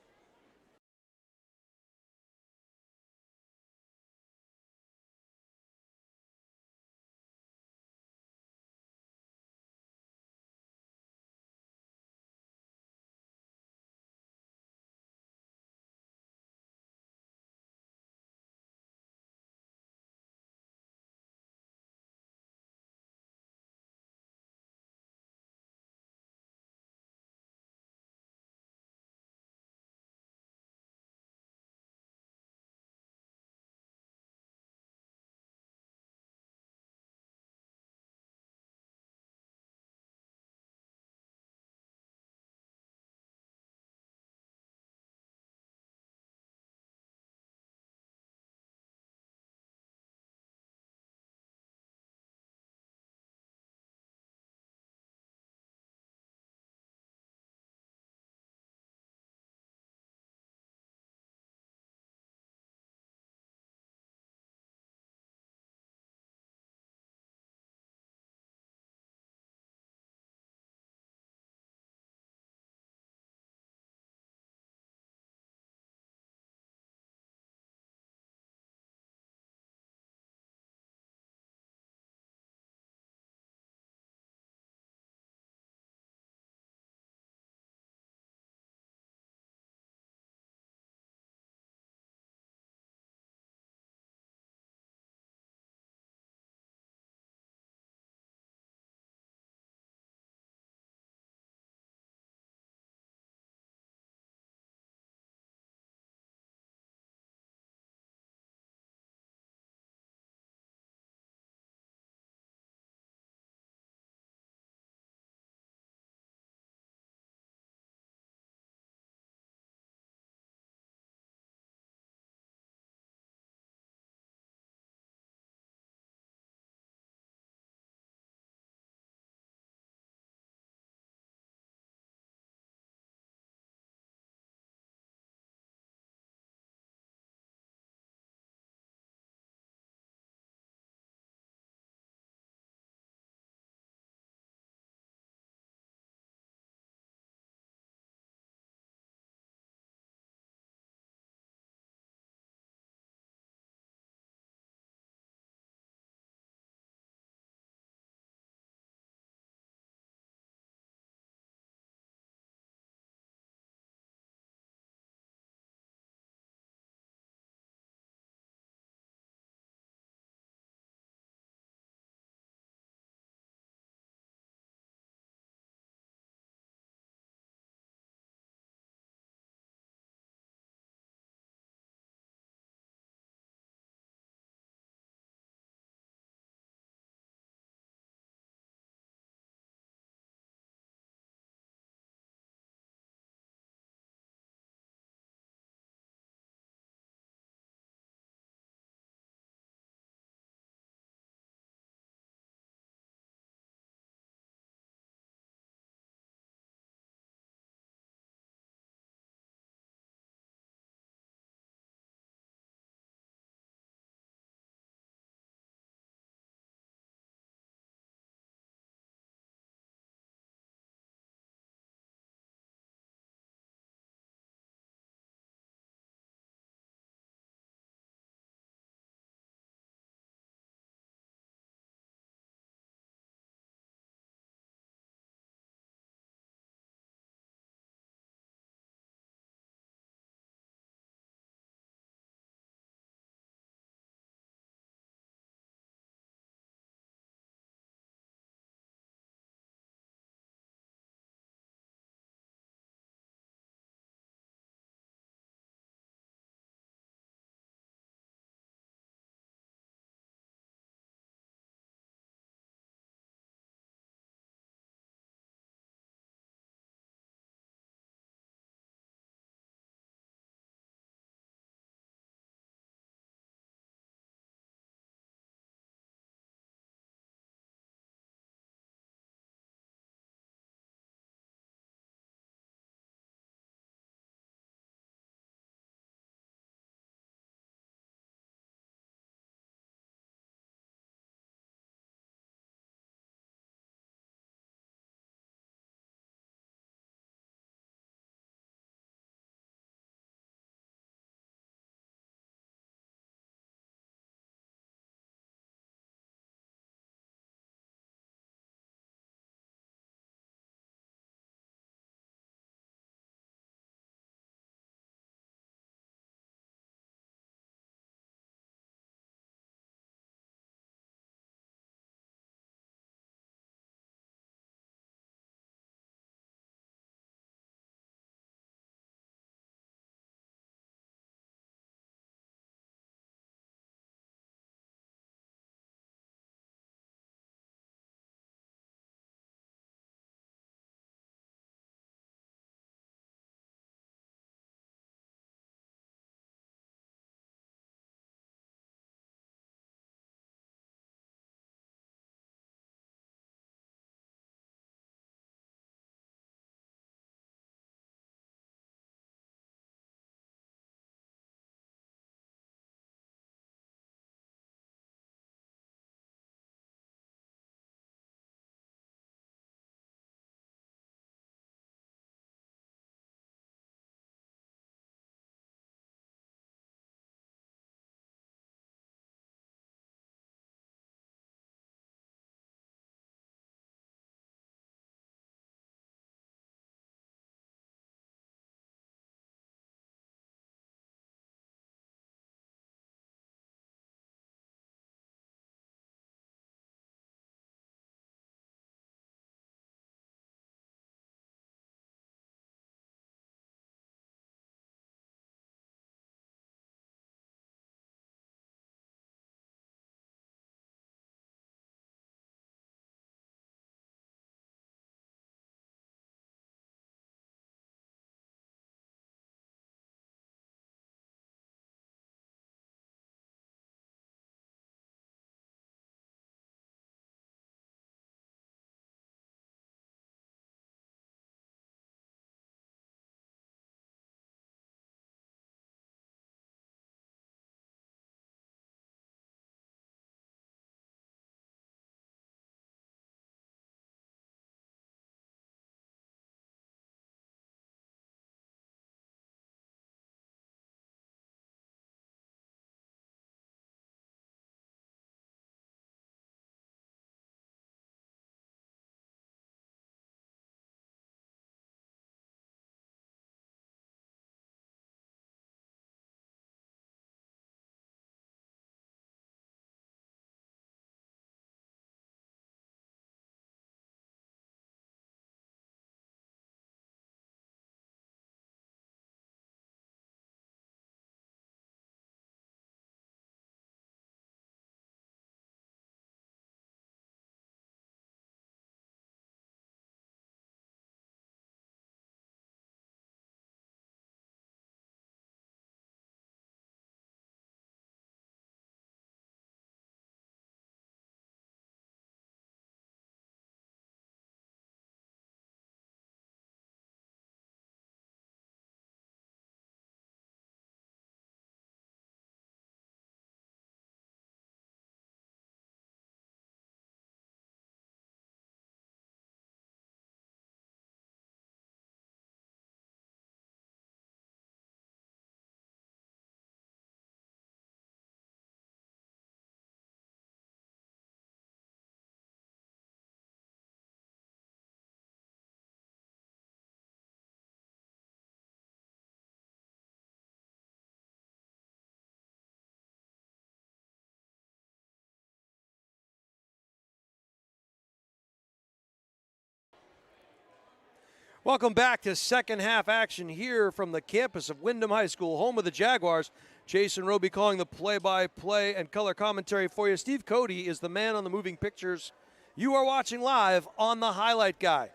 Welcome back to second half action here from the campus of Windham High School, home of the Jaguars. Jason Roby calling the play-by-play and color commentary for you. Steve Cody is the man on the moving pictures. You are watching live on the Highlight Guy.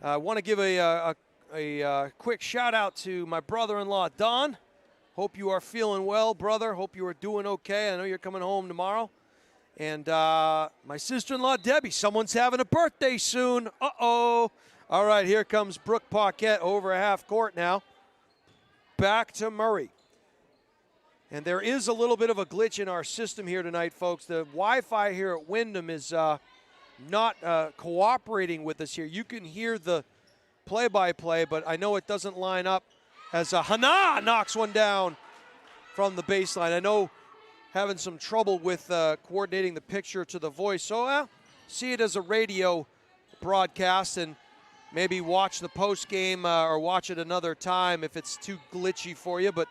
I want to give a quick shout out to my brother-in-law, Don. Hope you are feeling well, brother. Hope you are doing okay. I know you're coming home tomorrow. And my sister-in-law, Debbie. Someone's having a birthday soon. Uh-oh. All right, here comes Brooke Paquette over half court now. Back to Murray. And there is a little bit of a glitch in our system here tonight, folks. The Wi-Fi here at Windham is not cooperating with us here. You can hear the play-by-play, but I know it doesn't line up as Hana knocks one down from the baseline. I know having some trouble with coordinating the picture to the voice. So see it as a radio broadcast and maybe watch the post game or watch it another time if it's too glitchy for you. But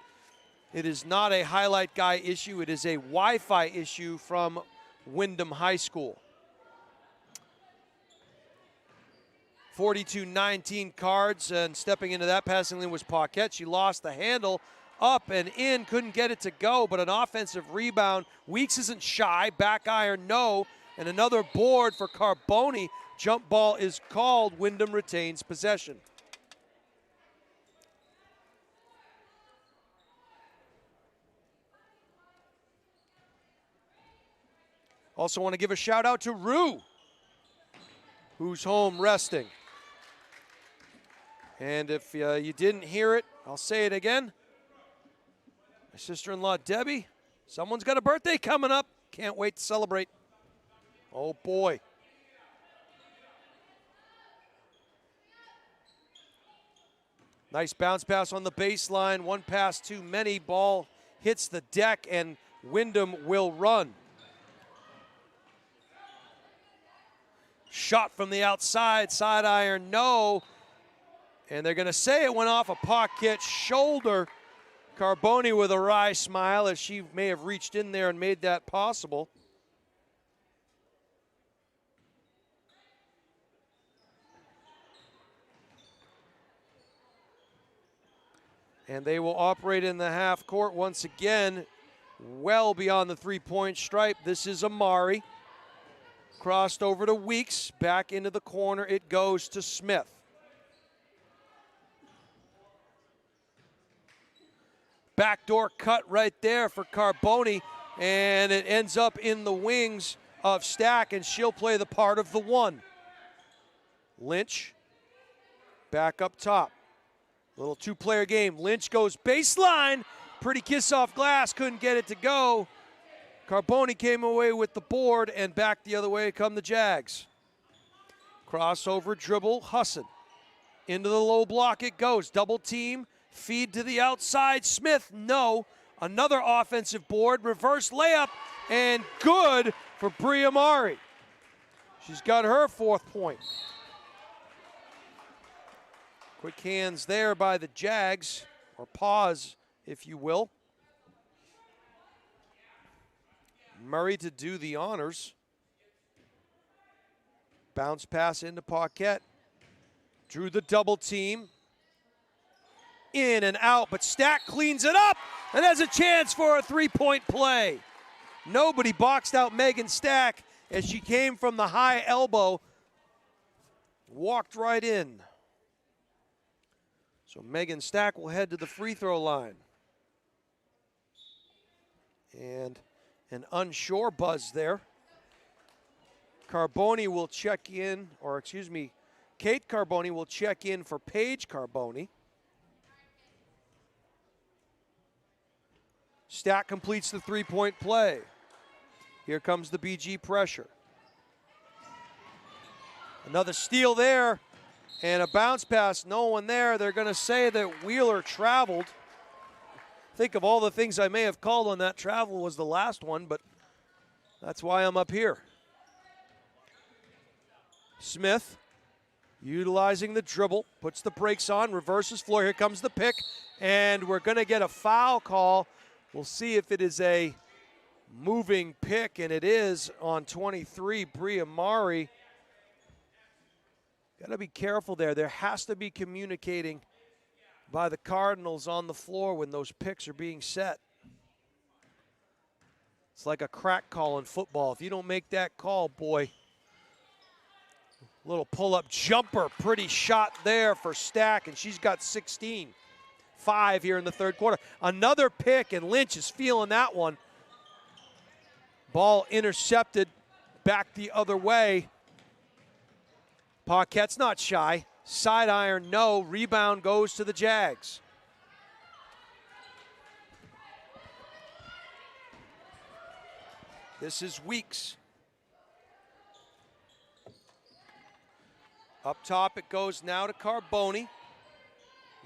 it is not a Highlight Guy issue. It is a Wi-Fi issue from Windham High School. 42-19 Cards, and stepping into that passing lane was Paquette. She lost the handle. Up and in, couldn't get it to go, but an offensive rebound. Weeks isn't shy, back iron, no, and another board for Carboni. Jump ball is called. Windham retains possession. Also want to give a shout out to Rue, who's home resting. And if you didn't hear it, I'll say it again. My sister-in-law, Debbie, someone's got a birthday coming up. Can't wait to celebrate. Oh, boy. Nice bounce pass on the baseline. One pass too many. Ball hits the deck, and Windham will run. Shot from the outside. Side iron, no. And they're going to say it went off a Paquette's shoulder. Carboni with a wry smile as she may have reached in there and made that possible. And they will operate in the half court once again, well beyond the three-point stripe. This is Amari. Crossed over to Weeks, back into the corner. It goes to Smith. Backdoor cut right there for Carboni, and it ends up in the wings of Stack, and she'll play the part of the one. Lynch, back up top. Little two-player game. Lynch goes baseline. Pretty kiss off glass, couldn't get it to go. Carboni came away with the board, and back the other way come the Jags. Crossover dribble, Husson. Into the low block it goes. Double team. Feed to the outside, Smith, no. Another offensive board, reverse layup, and good for Bria Amari. She's got her fourth point. Quick hands there by the Jags, or pause, if you will. Murray to do the honors. Bounce pass into Paquette. Drew the double team. In and out, but Stack cleans it up and has a chance for a three-point play. Nobody boxed out Megan Stack as she came from the high elbow, walked right in. So Megan Stack will head to the free throw line. And an unsure buzz there. Carboni will check in, or excuse me, Kate Carboni will check in for Paige Carboni. Stack completes the three-point play. Here comes the BG pressure. Another steal there, and a bounce pass, no one there. They're going to say that Wheeler traveled. Think of all the things I may have called on that. Travel was the last one, but that's why I'm up here. Smith, utilizing the dribble, puts the brakes on, reverses floor. Here comes the pick, and we're going to get a foul call. We'll see if it is a moving pick, and it is on 23, Bria Amari. Got to be careful there. There has to be communicating by the Cardinals on the floor when those picks are being set. It's like a crack call in football. If you don't make that call, boy. Little pull-up jumper, pretty shot there for Stack, and she's got 16. 5 here in the third quarter. Another pick, and Lynch is feeling that one. Ball intercepted back the other way. Paquette's not shy. Side iron, no. Rebound goes to the Jags. This is Weeks. Up top it goes now to Carboni.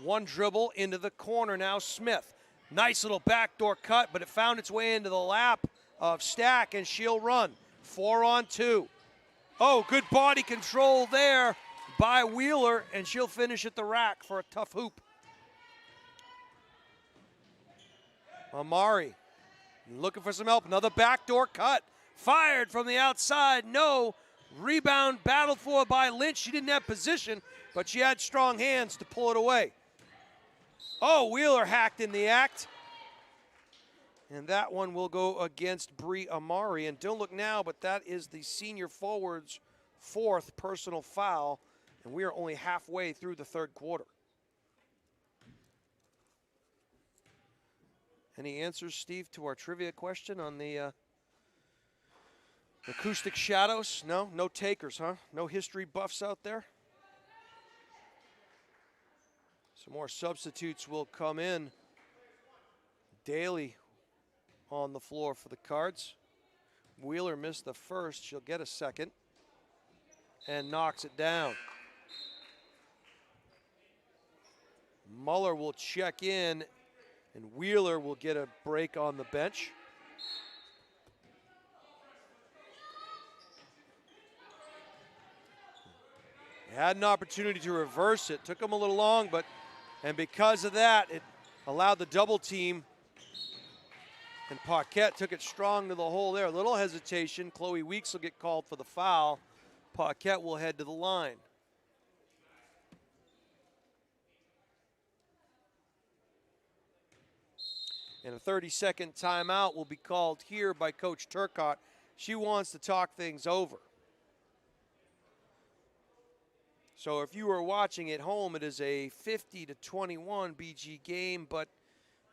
One dribble into the corner now, Smith. Nice little backdoor cut, but it found its way into the lap of Stack, and she'll run. 4-on-2. Oh, good body control there by Wheeler, and she'll finish at the rack for a tough hoop. Amari looking for some help. Another backdoor cut. Fired from the outside. No. Rebound battled for by Lynch. She didn't have position, but she had strong hands to pull it away. Oh, Wheeler hacked in the act. And that one will go against Bree Amari. And don't look now, but that is the senior forward's 4th personal foul. And we are only halfway through the third quarter. Any answers, Steve, to our trivia question on the acoustic shadows? No? No takers, huh? No history buffs out there? Some more substitutes will come in. Daly on the floor for the Cards. Wheeler missed the first. She'll get a second and knocks it down. Muller will check in, and Wheeler will get a break on the bench. They had an opportunity to reverse it. Took them a little long, and because of that, it allowed the double team. And Paquette took it strong to the hole there. A little hesitation. Chloe Weeks will get called for the foul. Paquette will head to the line. And a 30-second timeout will be called here by Coach Turcotte. She wants to talk things over. So if you are watching at home, it is a 50-21 BG game, but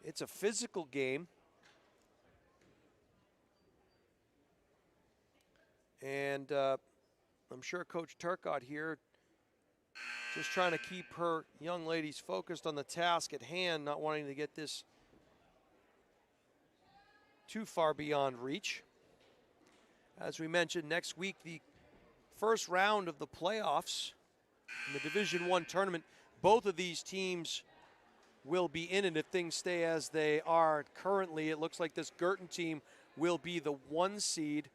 it's a physical game. And I'm sure Coach Turcotte here just trying to keep her young ladies focused on the task at hand, not wanting to get this too far beyond reach. As we mentioned, next week, the first round of the playoffs in the Division I tournament. Both of these teams will be in it if things stay as they are currently. It looks like this Guertin team will be the 1 seed.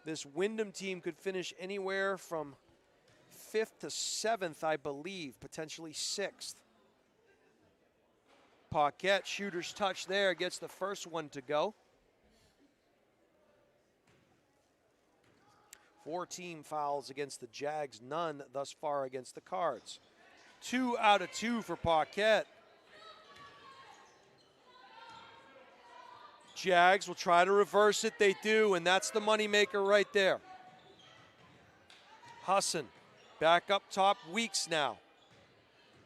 This Windham team could finish anywhere from 5th to 7th, I believe, potentially 6th. Paquette, shooter's touch there, gets the first one to go. 4 team fouls against the Jags, none thus far against the Cards. 2 out of 2 for Paquette. Jags will try to reverse it, they do, and that's the moneymaker right there. Husson, back up top, Weeks now.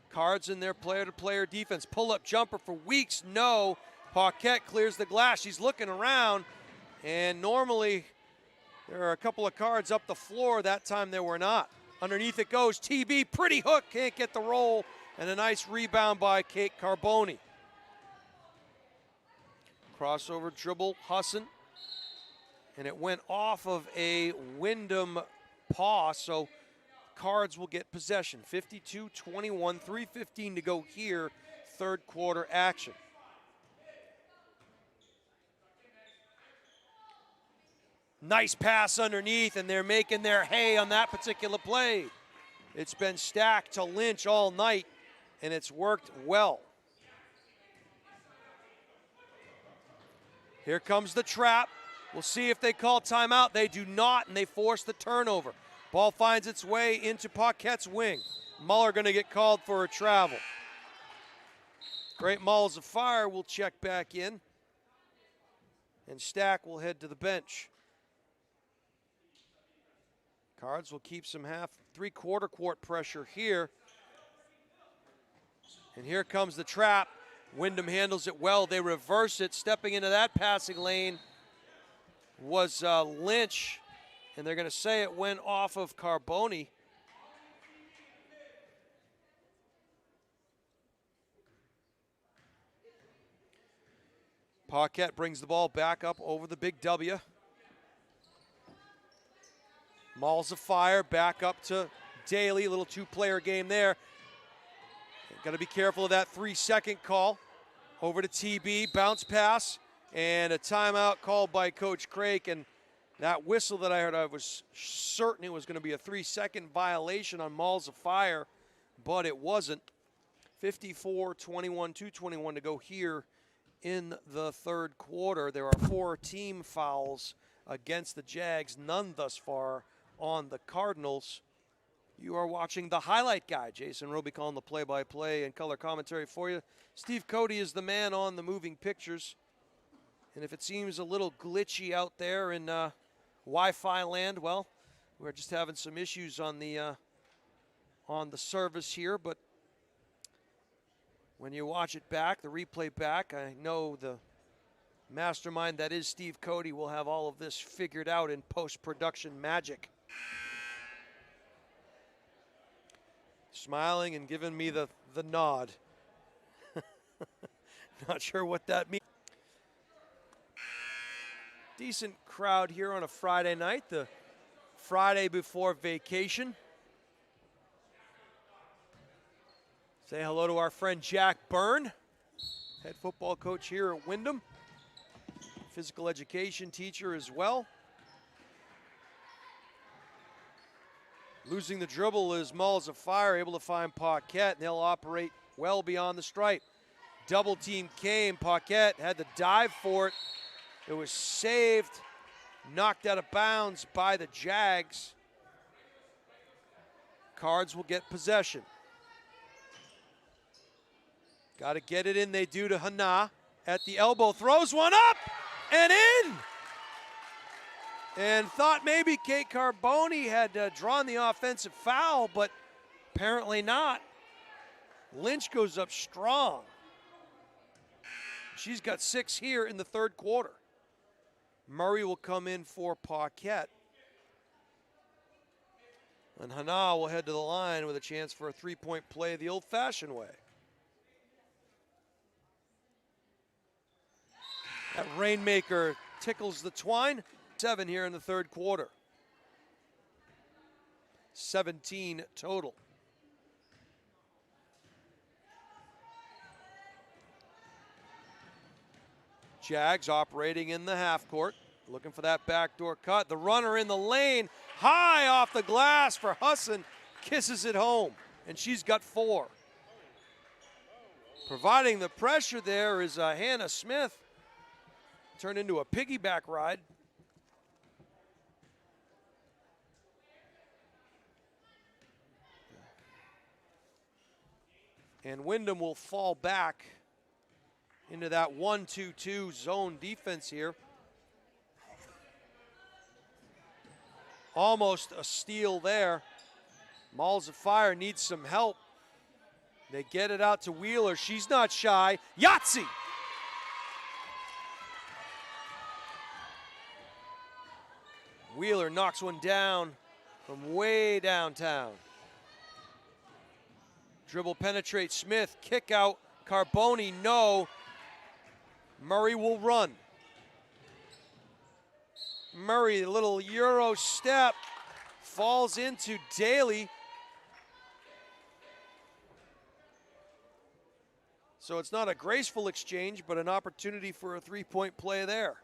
Cards in their player-to-player defense. Pull-up jumper for Weeks, no. Paquette clears the glass, she's looking around, and normally there are a couple of Cards up the floor. That time there were not. Underneath it goes, TB, pretty hook, can't get the roll, and a nice rebound by Kate Carboni. Crossover dribble, Husson, and it went off of a Windham paw, so Cards will get possession. 52-21, 3:15 to go here, third quarter action. Nice pass underneath, and they're making their hay on that particular play. It's been stacked to Lynch all night, and it's worked well. Here comes the trap. We'll see if they call timeout. They do not, and they force the turnover. Ball finds its way into Paquette's wing. Muller going to get called for a travel. Great Balls of Fire will check back in. And Stack will head to the bench. Cards will keep some three-quarter court pressure here. And here comes the trap. Windham handles it well. They reverse it. Stepping into that passing lane was Lynch. And they're going to say it went off of Carboni. Paquette brings the ball back up over the big W. Balls of Fire back up to Daly. A little two-player game there. Got to be careful of that 3-second call. Over to TB, bounce pass, and a timeout called by Coach Craik. And that whistle that I heard, I was certain it was going to be a 3-second violation on Balls of Fire, but it wasn't. 54-21, 2:21 to go here in the third quarter. There are 4 team fouls against the Jags, none thus far on the Cardinals. You are watching the highlight guy. Jason Roby calling the play-by-play and color commentary for you. Steve Cody is the man on the moving pictures. And if it seems a little glitchy out there in Wi-Fi land, well, we're just having some issues on the service here. But when you watch it back, the replay back, I know the mastermind that is Steve Cody will have all of this figured out in post-production magic. Smiling and giving me the nod. Not sure what that means. Decent crowd here on a Friday night, the Friday before vacation. Say hello to our friend Jack Byrne, head football coach here at Windham. Physical education teacher as well. Losing the dribble is Balls of Fire, able to find Paquette, and they'll operate well beyond the stripe. Double team came, Paquette had to dive for it. It was saved, knocked out of bounds by the Jags. Cards will get possession. Got to get it in, they do to Hana. At the elbow, throws one up and in! And thought maybe Kate Carboni had drawn the offensive foul, but apparently not. Lynch goes up strong. She's got 6 here in the third quarter. Murray will come in for Paquette. And Hana will head to the line with a chance for a 3-point play the old-fashioned way. That Rainmaker tickles the twine. 7 here in the third quarter. 17 total. Jags operating in the half court, looking for that backdoor cut. The runner in the lane, high off the glass for Husson, kisses it home, and she's got 4. Providing the pressure there is Hannah Smith. Turned into a piggyback ride. And Windham will fall back into that 1-2-2 zone defense here. Almost a steal there. Balls of Fire needs some help. They get it out to Wheeler. She's not shy. Yahtzee! Wheeler knocks one down from way downtown. Dribble penetrates Smith, kick out, Carboni, no. Murray will run. Murray, a little Euro step, falls into Daly. So it's not a graceful exchange, but an opportunity for a 3-point play there.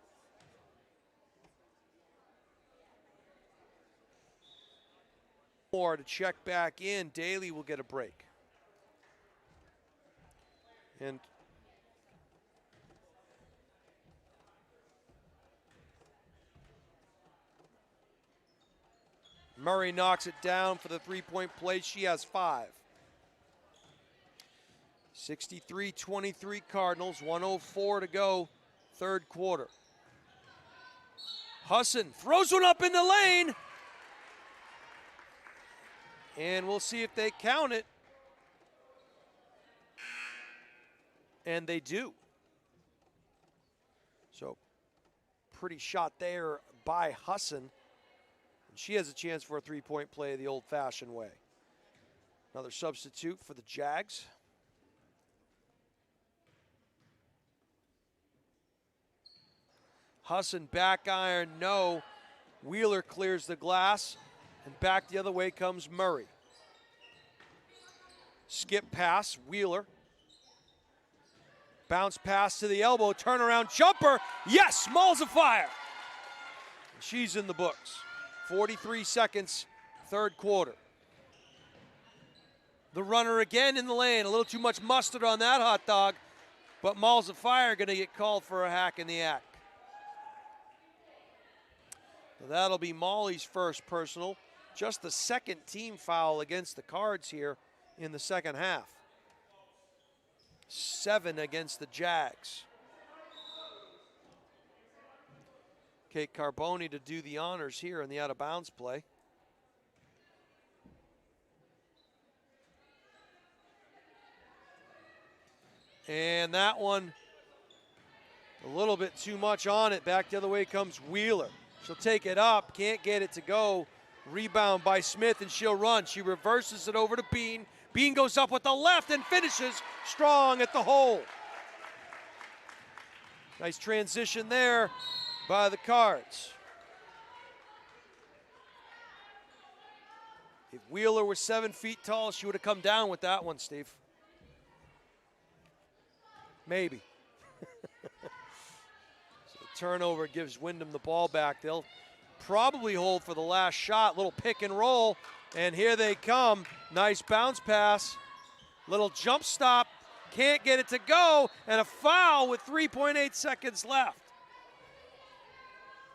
More to check back in, Daly will get a break. And Murray knocks it down for the three-point play. She has 5. 63-23 Cardinals, 1:04 to go, third quarter. Husson throws one up in the lane. And we'll see if they count it. And they do. So, pretty shot there by Husson. And she has a chance for a three-point play the old-fashioned way. Another substitute for the Jags. Husson back iron, no. Wheeler clears the glass, and back the other way comes Murray. Skip pass, Wheeler. Bounce pass to the elbow, turnaround jumper. Yes, Malls of Fire. She's in the books. 43 seconds, third quarter. The runner again in the lane. A little too much mustard on that hot dog, but Malls of Fire going to get called for a hack in the act. That'll be Molly's first personal. Just the second team foul against the Cards here in the second half. 7 against the Jags. Kate Carboni to do the honors here in the out-of-bounds play. And that one, a little bit too much on it. Back the other way comes Wheeler. She'll take it up, can't get it to go. Rebound by Smith, and she'll run. She reverses it over to Bean. Bean goes up with the left and finishes strong at the hole. Nice transition there by the Cards. If Wheeler was 7 feet tall, she would have come down with that one, Steve. Maybe. Turnover gives Windham the ball back. They'll probably hold for the last shot. Little pick and roll, and here they come. Nice bounce pass. Little jump stop. Can't get it to go, and a foul with 3.8 seconds left.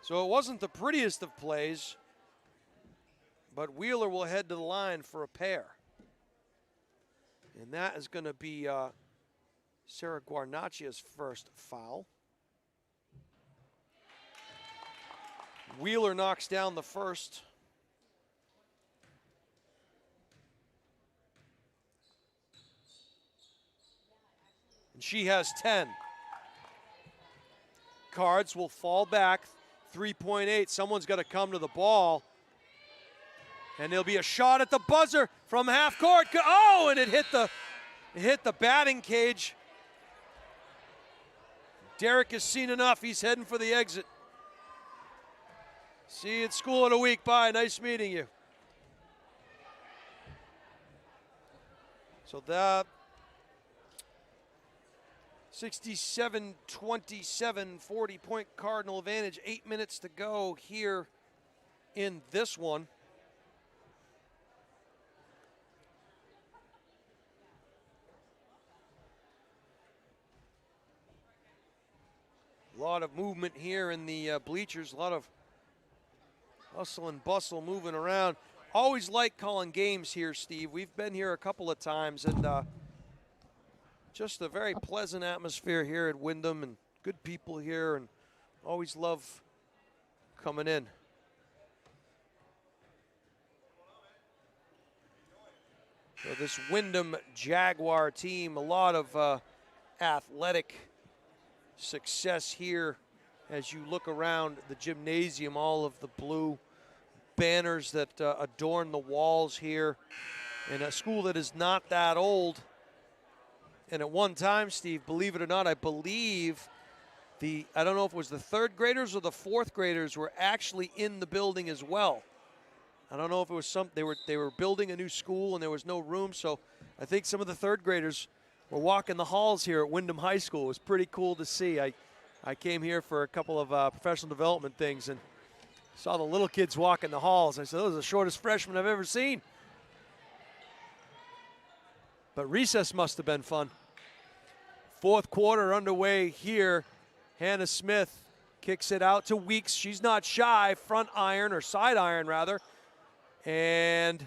So it wasn't the prettiest of plays, but Wheeler will head to the line for a pair. And that is going to be Sarah Guarnaccia's first foul. Wheeler knocks down the first. And she has 10. Cards will fall back, 3.8. Someone's got to come to the ball. And there'll be a shot at the buzzer from half court. Oh, and it hit the batting cage. Derek has seen enough. He's heading for the exit. See you at school in a week. Bye. Nice meeting you. So that 67-27, 40-point Cardinal advantage. 8 minutes to go here in this one. A lot of movement here in the bleachers. A lot of hustle and bustle moving around. Always like calling games here, Steve. We've been here a couple of times, and just a very pleasant atmosphere here at Windham, and good people here, and always love coming in. So this Windham Jaguar team, a lot of athletic success here as you look around the gymnasium, all of the blue banners that adorn the walls here in a school that is not that old. And at one time, Steve, believe it or not, I believe I don't know if it was the third graders or the fourth graders were actually in the building as well. I don't know if it was they were building a new school and there was no room, so I think some of the third graders were walking the halls here at Windham High School. It was pretty cool to see. I came here for a couple of professional development things and saw the little kids walking the halls. I said, those are the shortest freshmen I've ever seen. But recess must have been fun. Fourth quarter underway here. Hannah Smith kicks it out to Weeks. She's not shy. Front iron, or side iron rather. And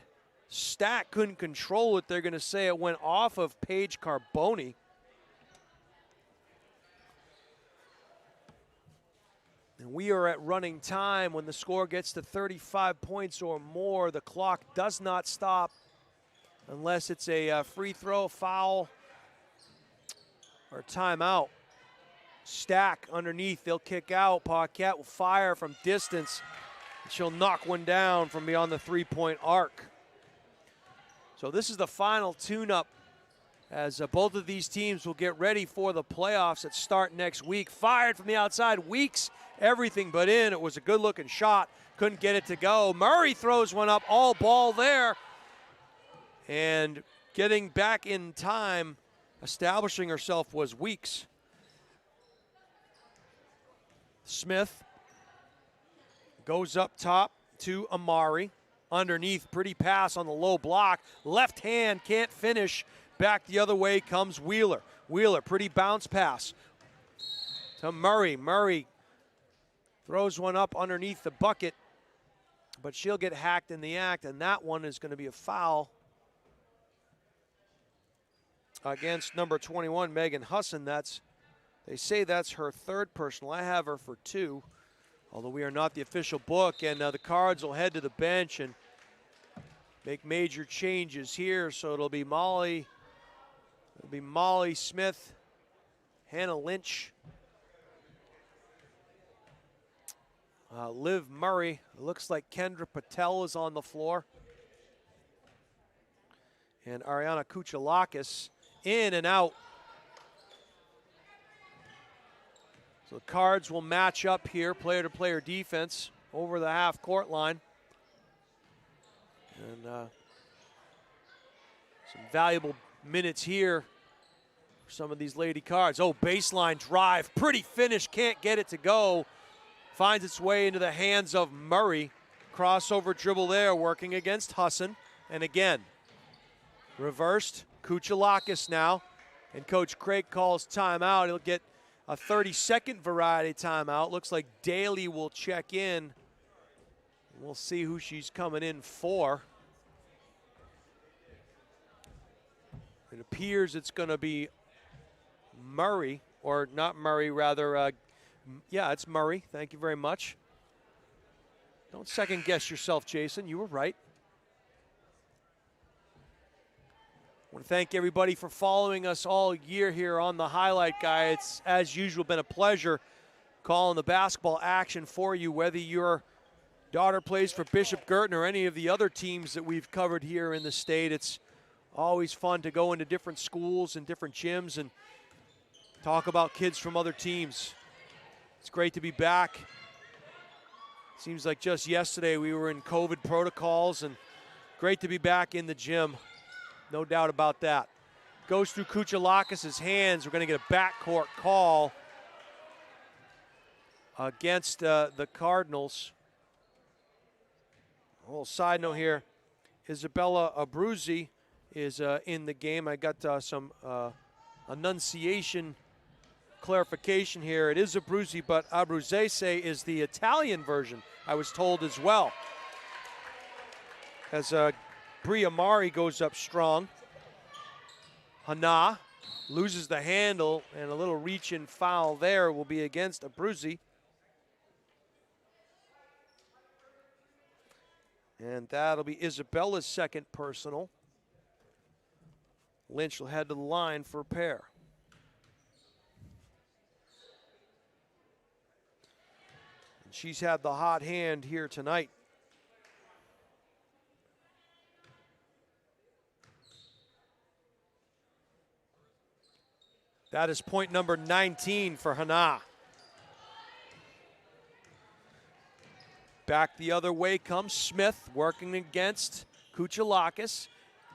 Stack couldn't control it. They're going to say it went off of Paige Carboni. And we are at running time. When the score gets to 35 points or more, the clock does not stop unless it's a free throw, foul, or timeout. Stack underneath, they'll kick out. Paquette will fire from distance. She'll knock one down from beyond the three-point arc. So this is the final tune-up as both of these teams will get ready for the playoffs that start next week. Fired from the outside, Weeks, everything but in. It was a good-looking shot. Couldn't get it to go. Murray throws one up, all ball there. And getting back in time, establishing herself was Weeks. Smith goes up top to Amari. Underneath, pretty pass on the low block. Left hand, can't finish. Back the other way comes Wheeler. Wheeler, pretty bounce pass to Murray. Murray throws one up underneath the bucket, but she'll get hacked in the act, and that one is going to be a foul against number 21, Megan Husson. They say that's her third personal. I have her for 2, although we are not the official book, and the Cards will head to the bench and make major changes here. So it'll be Molly Smith, Hannah Lynch, Liv Murray. It looks like Kendra Patel is on the floor, and Ariana Kuchalakis in and out. So the Cards will match up here, player-to-player defense over the half-court line. And some valuable minutes here for some of these Lady Cards. Oh, baseline drive, pretty finish, can't get it to go. Finds its way into the hands of Murray. Crossover dribble there, working against Husson. And again, reversed, Kuchalakis now. And Coach Craig calls timeout. He'll get a 30-second variety timeout. Looks like Daly will check in. We'll see who she's coming in for. It appears it's going to be Murray, or not Murray, rather. Yeah, it's Murray. Thank you very much. Don't second guess yourself, Jason. You were right. I want to thank everybody for following us all year here on the Highlight Guy. It's, as usual, been a pleasure calling the basketball action for you, whether your daughter plays for Bishop Guertin or any of the other teams that we've covered here in the state. It's always fun to go into different schools and different gyms and talk about kids from other teams. It's great to be back. Seems like just yesterday we were in COVID protocols, and great to be back in the gym. No doubt about that. Goes through Kuchalakis' hands. We're going to get a backcourt call against the Cardinals. A little side note here. Isabella Abruzzi is in the game. I got some enunciation clarification here. It is Abruzzi, but Abruzzese is the Italian version, I was told as well. As Bria Mari goes up strong. Hana loses the handle, and a little reach-in foul there will be against Abruzzi. And that'll be Isabella's second personal. Lynch will head to the line for a pair. And she's had the hot hand here tonight. That is point number 19 for Hana. Back the other way comes Smith, working against Kuchalakis.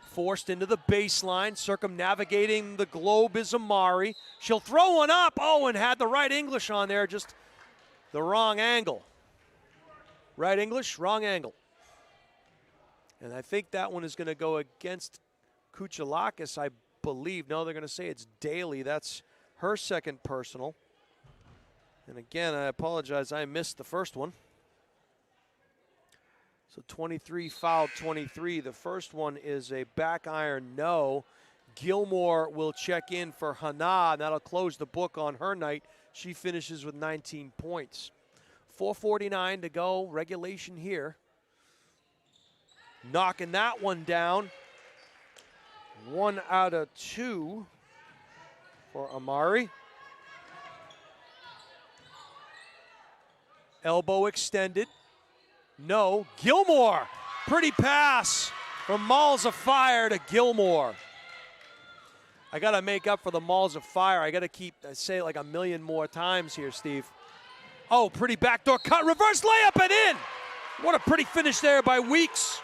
Forced into the baseline, circumnavigating the globe is Amari. She'll throw one up. Oh, and had the right English on there, just the wrong angle. Right English, wrong angle. And I think that one is going to go against Kuchalakis, I believe. No, they're going to say it's Daly. That's her second personal. And again, I apologize, I missed the first one. So 23 fouled 23. The first one is a back iron, no. Gilmore will check in for Hana, and that'll close the book on her night. She finishes with 19 points. 4:49 to go, regulation here. Knocking that one down. 1 out of 2 for Amari. Elbow extended. No. Gilmore. Pretty pass from Malls of Fire to Gilmore. I got to make up for the Malls of Fire. I got to say it like a million more times here, Steve. Oh, pretty backdoor cut. Reverse layup and in. What a pretty finish there by Weeks.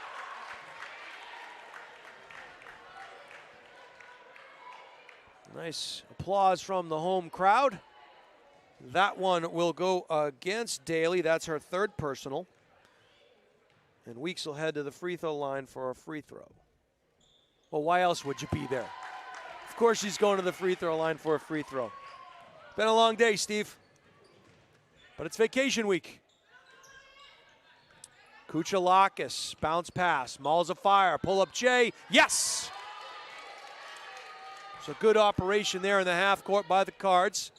Nice applause from the home crowd. That one will go against Daly. That's her third personal. And Weeks will head to the free throw line for a free throw. Well, why else would you be there? Of course she's going to the free throw line for a free throw. Been a long day, Steve. But it's vacation week. Kuchalakis, bounce pass. Malls of Fire, pull up Jay. Yes! So good operation there in the half court by the Cards.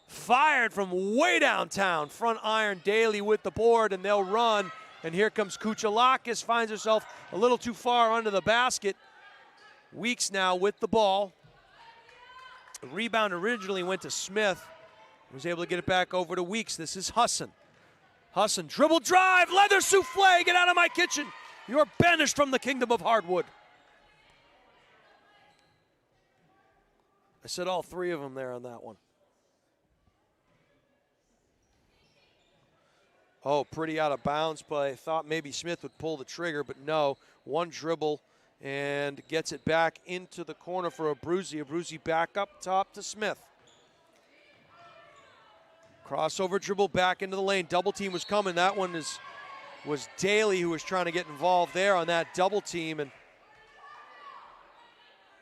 Fired from way downtown. Front iron, Daly with the board, and they'll run. And here comes Kuchalakis, finds herself a little too far under the basket. Weeks now with the ball. The rebound originally went to Smith. Was able to get it back over to Weeks. This is Husson. Husson, dribble drive, leather souffle, get out of my kitchen. You're banished from the kingdom of hardwood. I said all three of them there on that one. Oh, pretty out of bounds play. I thought maybe Smith would pull the trigger, but no. One dribble and gets it back into the corner for Abruzzi. Abruzzi back up top to Smith. Crossover dribble back into the lane. Double team was coming. That one was Daly who was trying to get involved there on that double team. And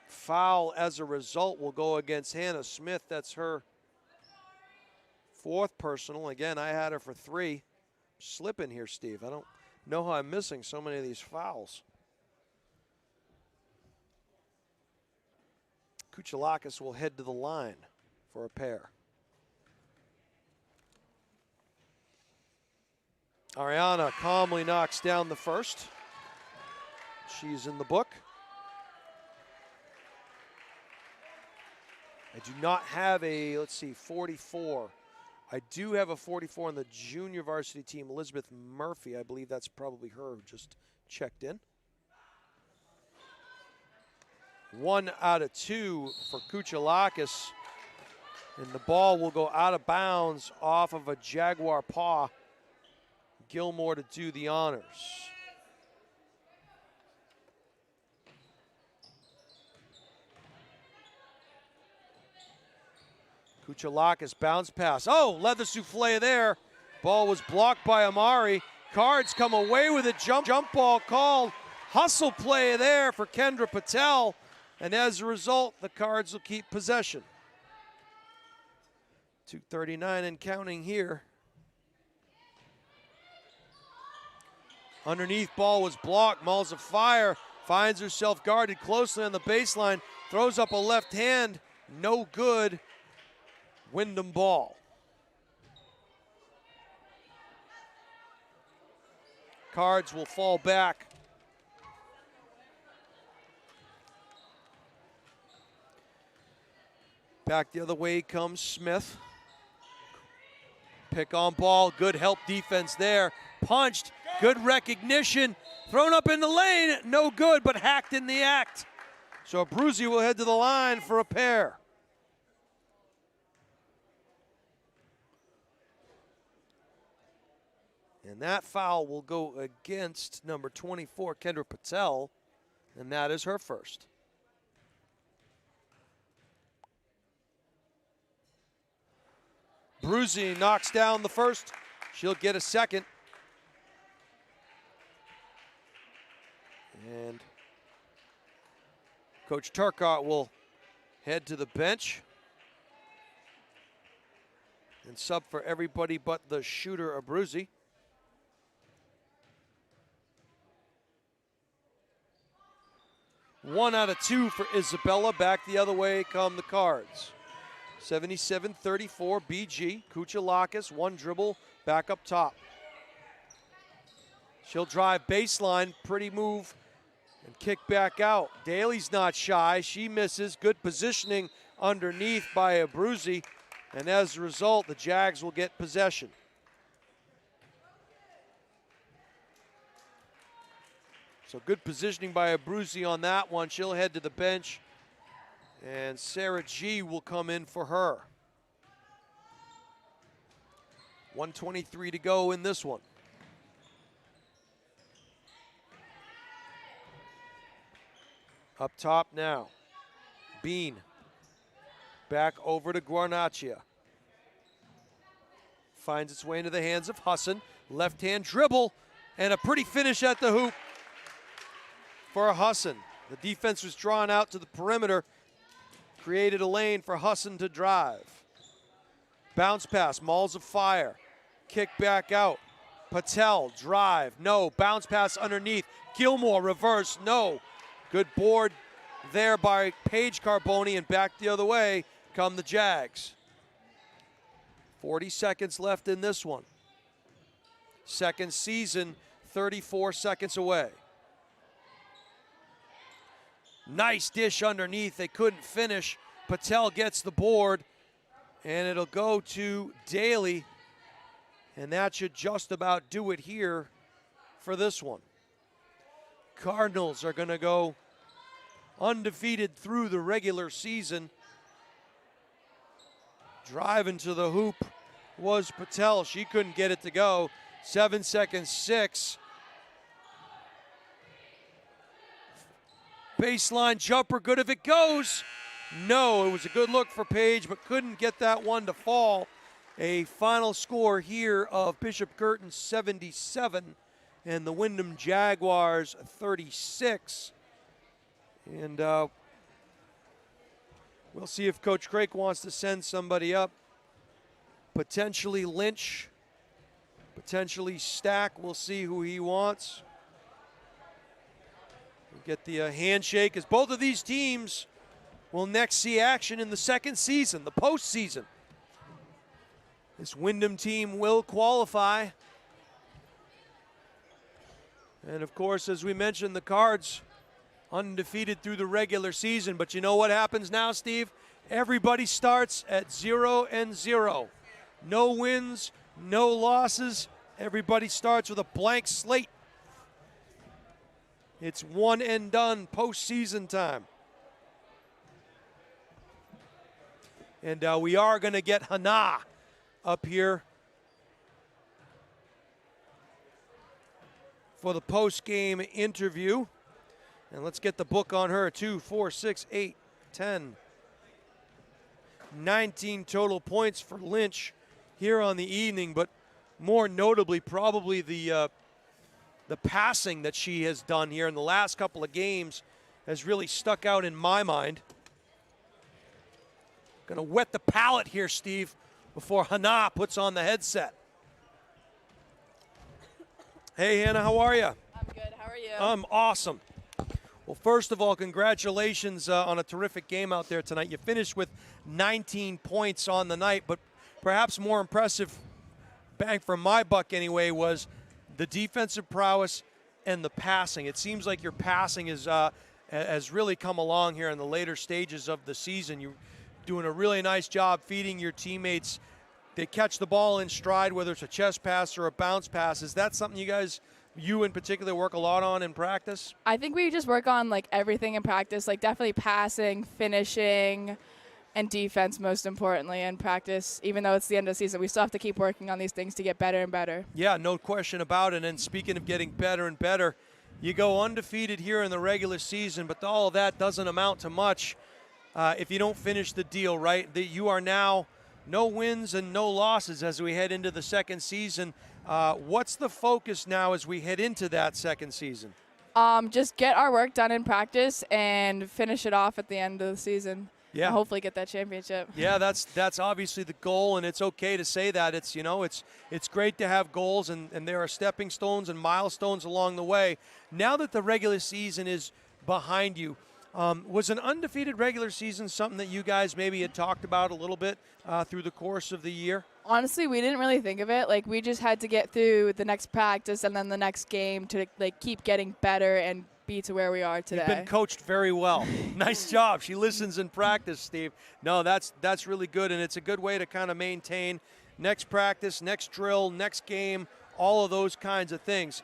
foul as a result will go against Hannah Smith. That's her fourth personal. Again, I had her for 3. Slipping here, Steve. I don't know how I'm missing so many of these fouls. Kuchalakis will head to the line for a pair. Ariana calmly knocks down the first. She's in the book. I do not have a, 44. I do have a 44 on the junior varsity team, Elizabeth Murphy. I believe that's probably her who just checked in. 1 out of 2 for Kuchalakis. And the ball will go out of bounds off of a Jaguar paw. Gilmore to do the honors. Kuchalakis bounce pass. Oh, leather souffle there. Ball was blocked by Amari. Cards come away with a jump ball called. Hustle play there for Kendra Patel. And as a result, the Cards will keep possession. 2:39 and counting here. Underneath ball was blocked. Malls of Fire finds herself guarded closely on the baseline. Throws up a left hand. No good. Windham ball. Cards will fall back. Back the other way comes Smith. Pick on ball, good help defense there. Punched, good recognition. Thrown up in the lane, no good, but hacked in the act. So Abruzzi will head to the line for a pair. And that foul will go against number 24, Kendra Patel, and that is her first. Abruzzi knocks down the first. She'll get a second. And Coach Turcotte will head to the bench. and sub for everybody but the shooter, Abruzzi. One out of two for Isabella. Back the other way come the Cards. 77-34 BG. Kuchalakis, one dribble, back up top. She'll drive baseline, pretty move, and kick back out. Daly's not shy, she misses. Good positioning underneath by Abruzzi, and as a result, the Jags will get possession. So good positioning by Abruzzi on that one. She'll head to the bench, and Sarah G will come in for her. 1:23 to go in this one. Up top now, Bean. Back over to Guarnaccia. Finds its way into the hands of Hassan. Left-hand dribble, and a pretty finish at the hoop for Hassan. The defense was drawn out to the perimeter, created a lane for Hassan to drive. Bounce pass, Malls of Fire. Kick back out. Patel, drive, no. Bounce pass underneath. Gilmore, reverse, no. Good board there by Paige Carboni, and back the other way come the Jags. 40 seconds left in this one. Second season, 34 seconds away. Nice dish underneath, they couldn't finish. Patel gets the board, and it'll go to Daly, and that should just about do it here for this one. Cardinals are gonna go undefeated through the regular season. Driving to the hoop was Patel. She couldn't get it to go. 7 seconds, 6. Baseline jumper, good if it goes. No, it was a good look for Paige, but couldn't get that one to fall. A final score here of Bishop Guertin 77 and the Windham Jaguars 36. And we'll see if Coach Craik wants to send somebody up. Potentially Lynch, potentially Stack. We'll see who he wants. We'll get the handshake, as both of these teams will next see action in the second season, the postseason. This Windham team will qualify. And of course, as we mentioned, the Cards undefeated through the regular season. But you know what happens now, Steve? Everybody starts at 0-0. No wins, no losses. Everybody starts with a blank slate. It's one and done postseason time. And we are going to get Hannah up here for the post-game interview. And let's get the book on her. 2, 4, 6, 8, 10. 19 total points for Lynch here on the evening, but more notably probably the passing that she has done here in the last couple of games has really stuck out in my mind. Gonna wet the palate here, Steve, before Hannah puts on the headset. Hey, Hannah, how are you? I'm good. How are you? I'm awesome. Well, first of all, congratulations on a terrific game out there tonight. You finished with 19 points on the night, but perhaps more impressive, bang for my buck anyway, was the defensive prowess and the passing. It seems like your passing has really come along here in the later stages of the season. You're doing a really nice job feeding your teammates. They catch the ball in stride, whether it's a chest pass or a bounce pass. Is that something you in particular work a lot on in practice? I think we just work on like everything in practice, like definitely passing, finishing, and defense most importantly in practice. Even though it's the end of the season, we still have to keep working on these things to get better and better. Yeah, no question about it. And speaking of getting better and better, you go undefeated here in the regular season, but all of that doesn't amount to much if you don't finish the deal, right? You are now no wins and no losses as we head into the second season. What's the focus now as we head into that second season? Just get our work done in practice and finish it off at the end of the season. Yeah. and hopefully get that championship. Yeah, that's obviously the goal, and it's okay to say that. It's it's great to have goals, and there are stepping stones and milestones along the way. Now that the regular season is behind you, was an undefeated regular season something that you guys maybe had talked about a little bit through the course of the year? Honestly, we didn't really think of it. Like, we just had to get through the next practice and then the next game to like keep getting better and be to where we are today. You've been coached very well. Nice job. She listens in practice, Steve. No, that's really good, and it's a good way to kind of maintain next practice, next drill, next game, all of those kinds of things.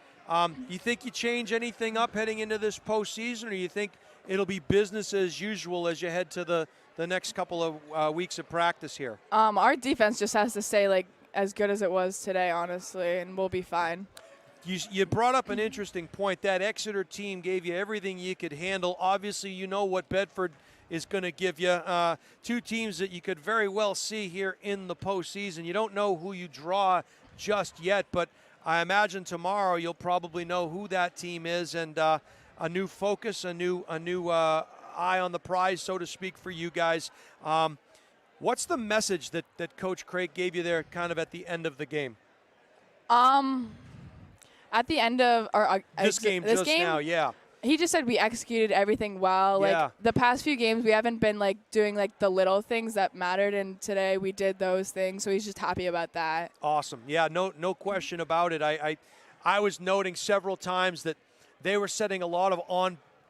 You think you change anything up heading into this postseason, or you think it'll be business as usual as you head to the next couple of weeks of practice here? Our defense just has to stay like as good as it was today, honestly, and we'll be fine. You brought up an interesting point. That Exeter team gave you everything you could handle. Obviously, you know what Bedford is going to give you. Two teams that you could very well see here in the postseason. You don't know who you draw just yet, but I imagine tomorrow you'll probably know who that team is, and a new focus, a new eye on the prize, so to speak, for you guys. What's the message that Coach Craig gave you there kind of at the end of the game? At the end of this game, now, yeah. He just said we executed everything well. Yeah. Like, the past few games, we haven't been like doing like the little things that mattered, and today we did those things. So he's just happy about that. Awesome. Yeah, no question about it. I was noting several times that they were setting a lot of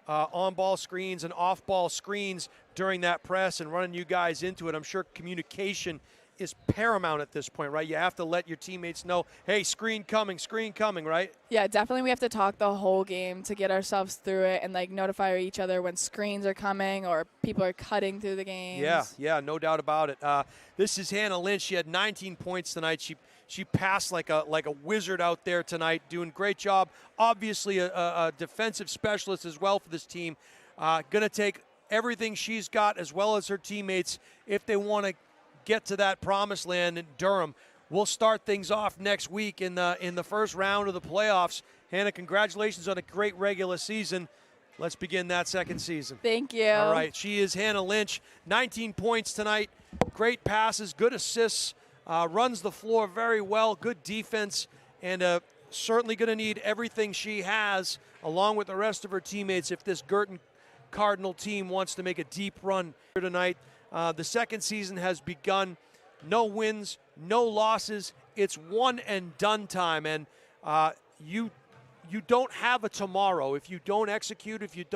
on-ball screens and off-ball screens during that press and running you guys into it. I'm sure communication is paramount at this point, right? You have to let your teammates know, hey, screen coming, right? Yeah, definitely we have to talk the whole game to get ourselves through it and like notify each other when screens are coming or people are cutting through the games. Yeah, no doubt about it. This is Hannah Lynch. She had 19 points tonight. She passed like a wizard out there tonight, doing a great job. Obviously a defensive specialist as well for this team. Going to take everything she's got as well as her teammates if they want to get to that promised land in Durham. We'll start things off next week in the first round of the playoffs. Hannah, congratulations on a great regular season. Let's begin that second season. Thank you. All right, she is Hannah Lynch. 19 points tonight, great passes, good assists, runs the floor very well, good defense, and certainly going to need everything she has along with the rest of her teammates if this Guertin Cardinal team wants to make a deep run here tonight. The second season has begun. No wins, no losses. It's one and done time. And you don't have a tomorrow if you don't execute, if you don't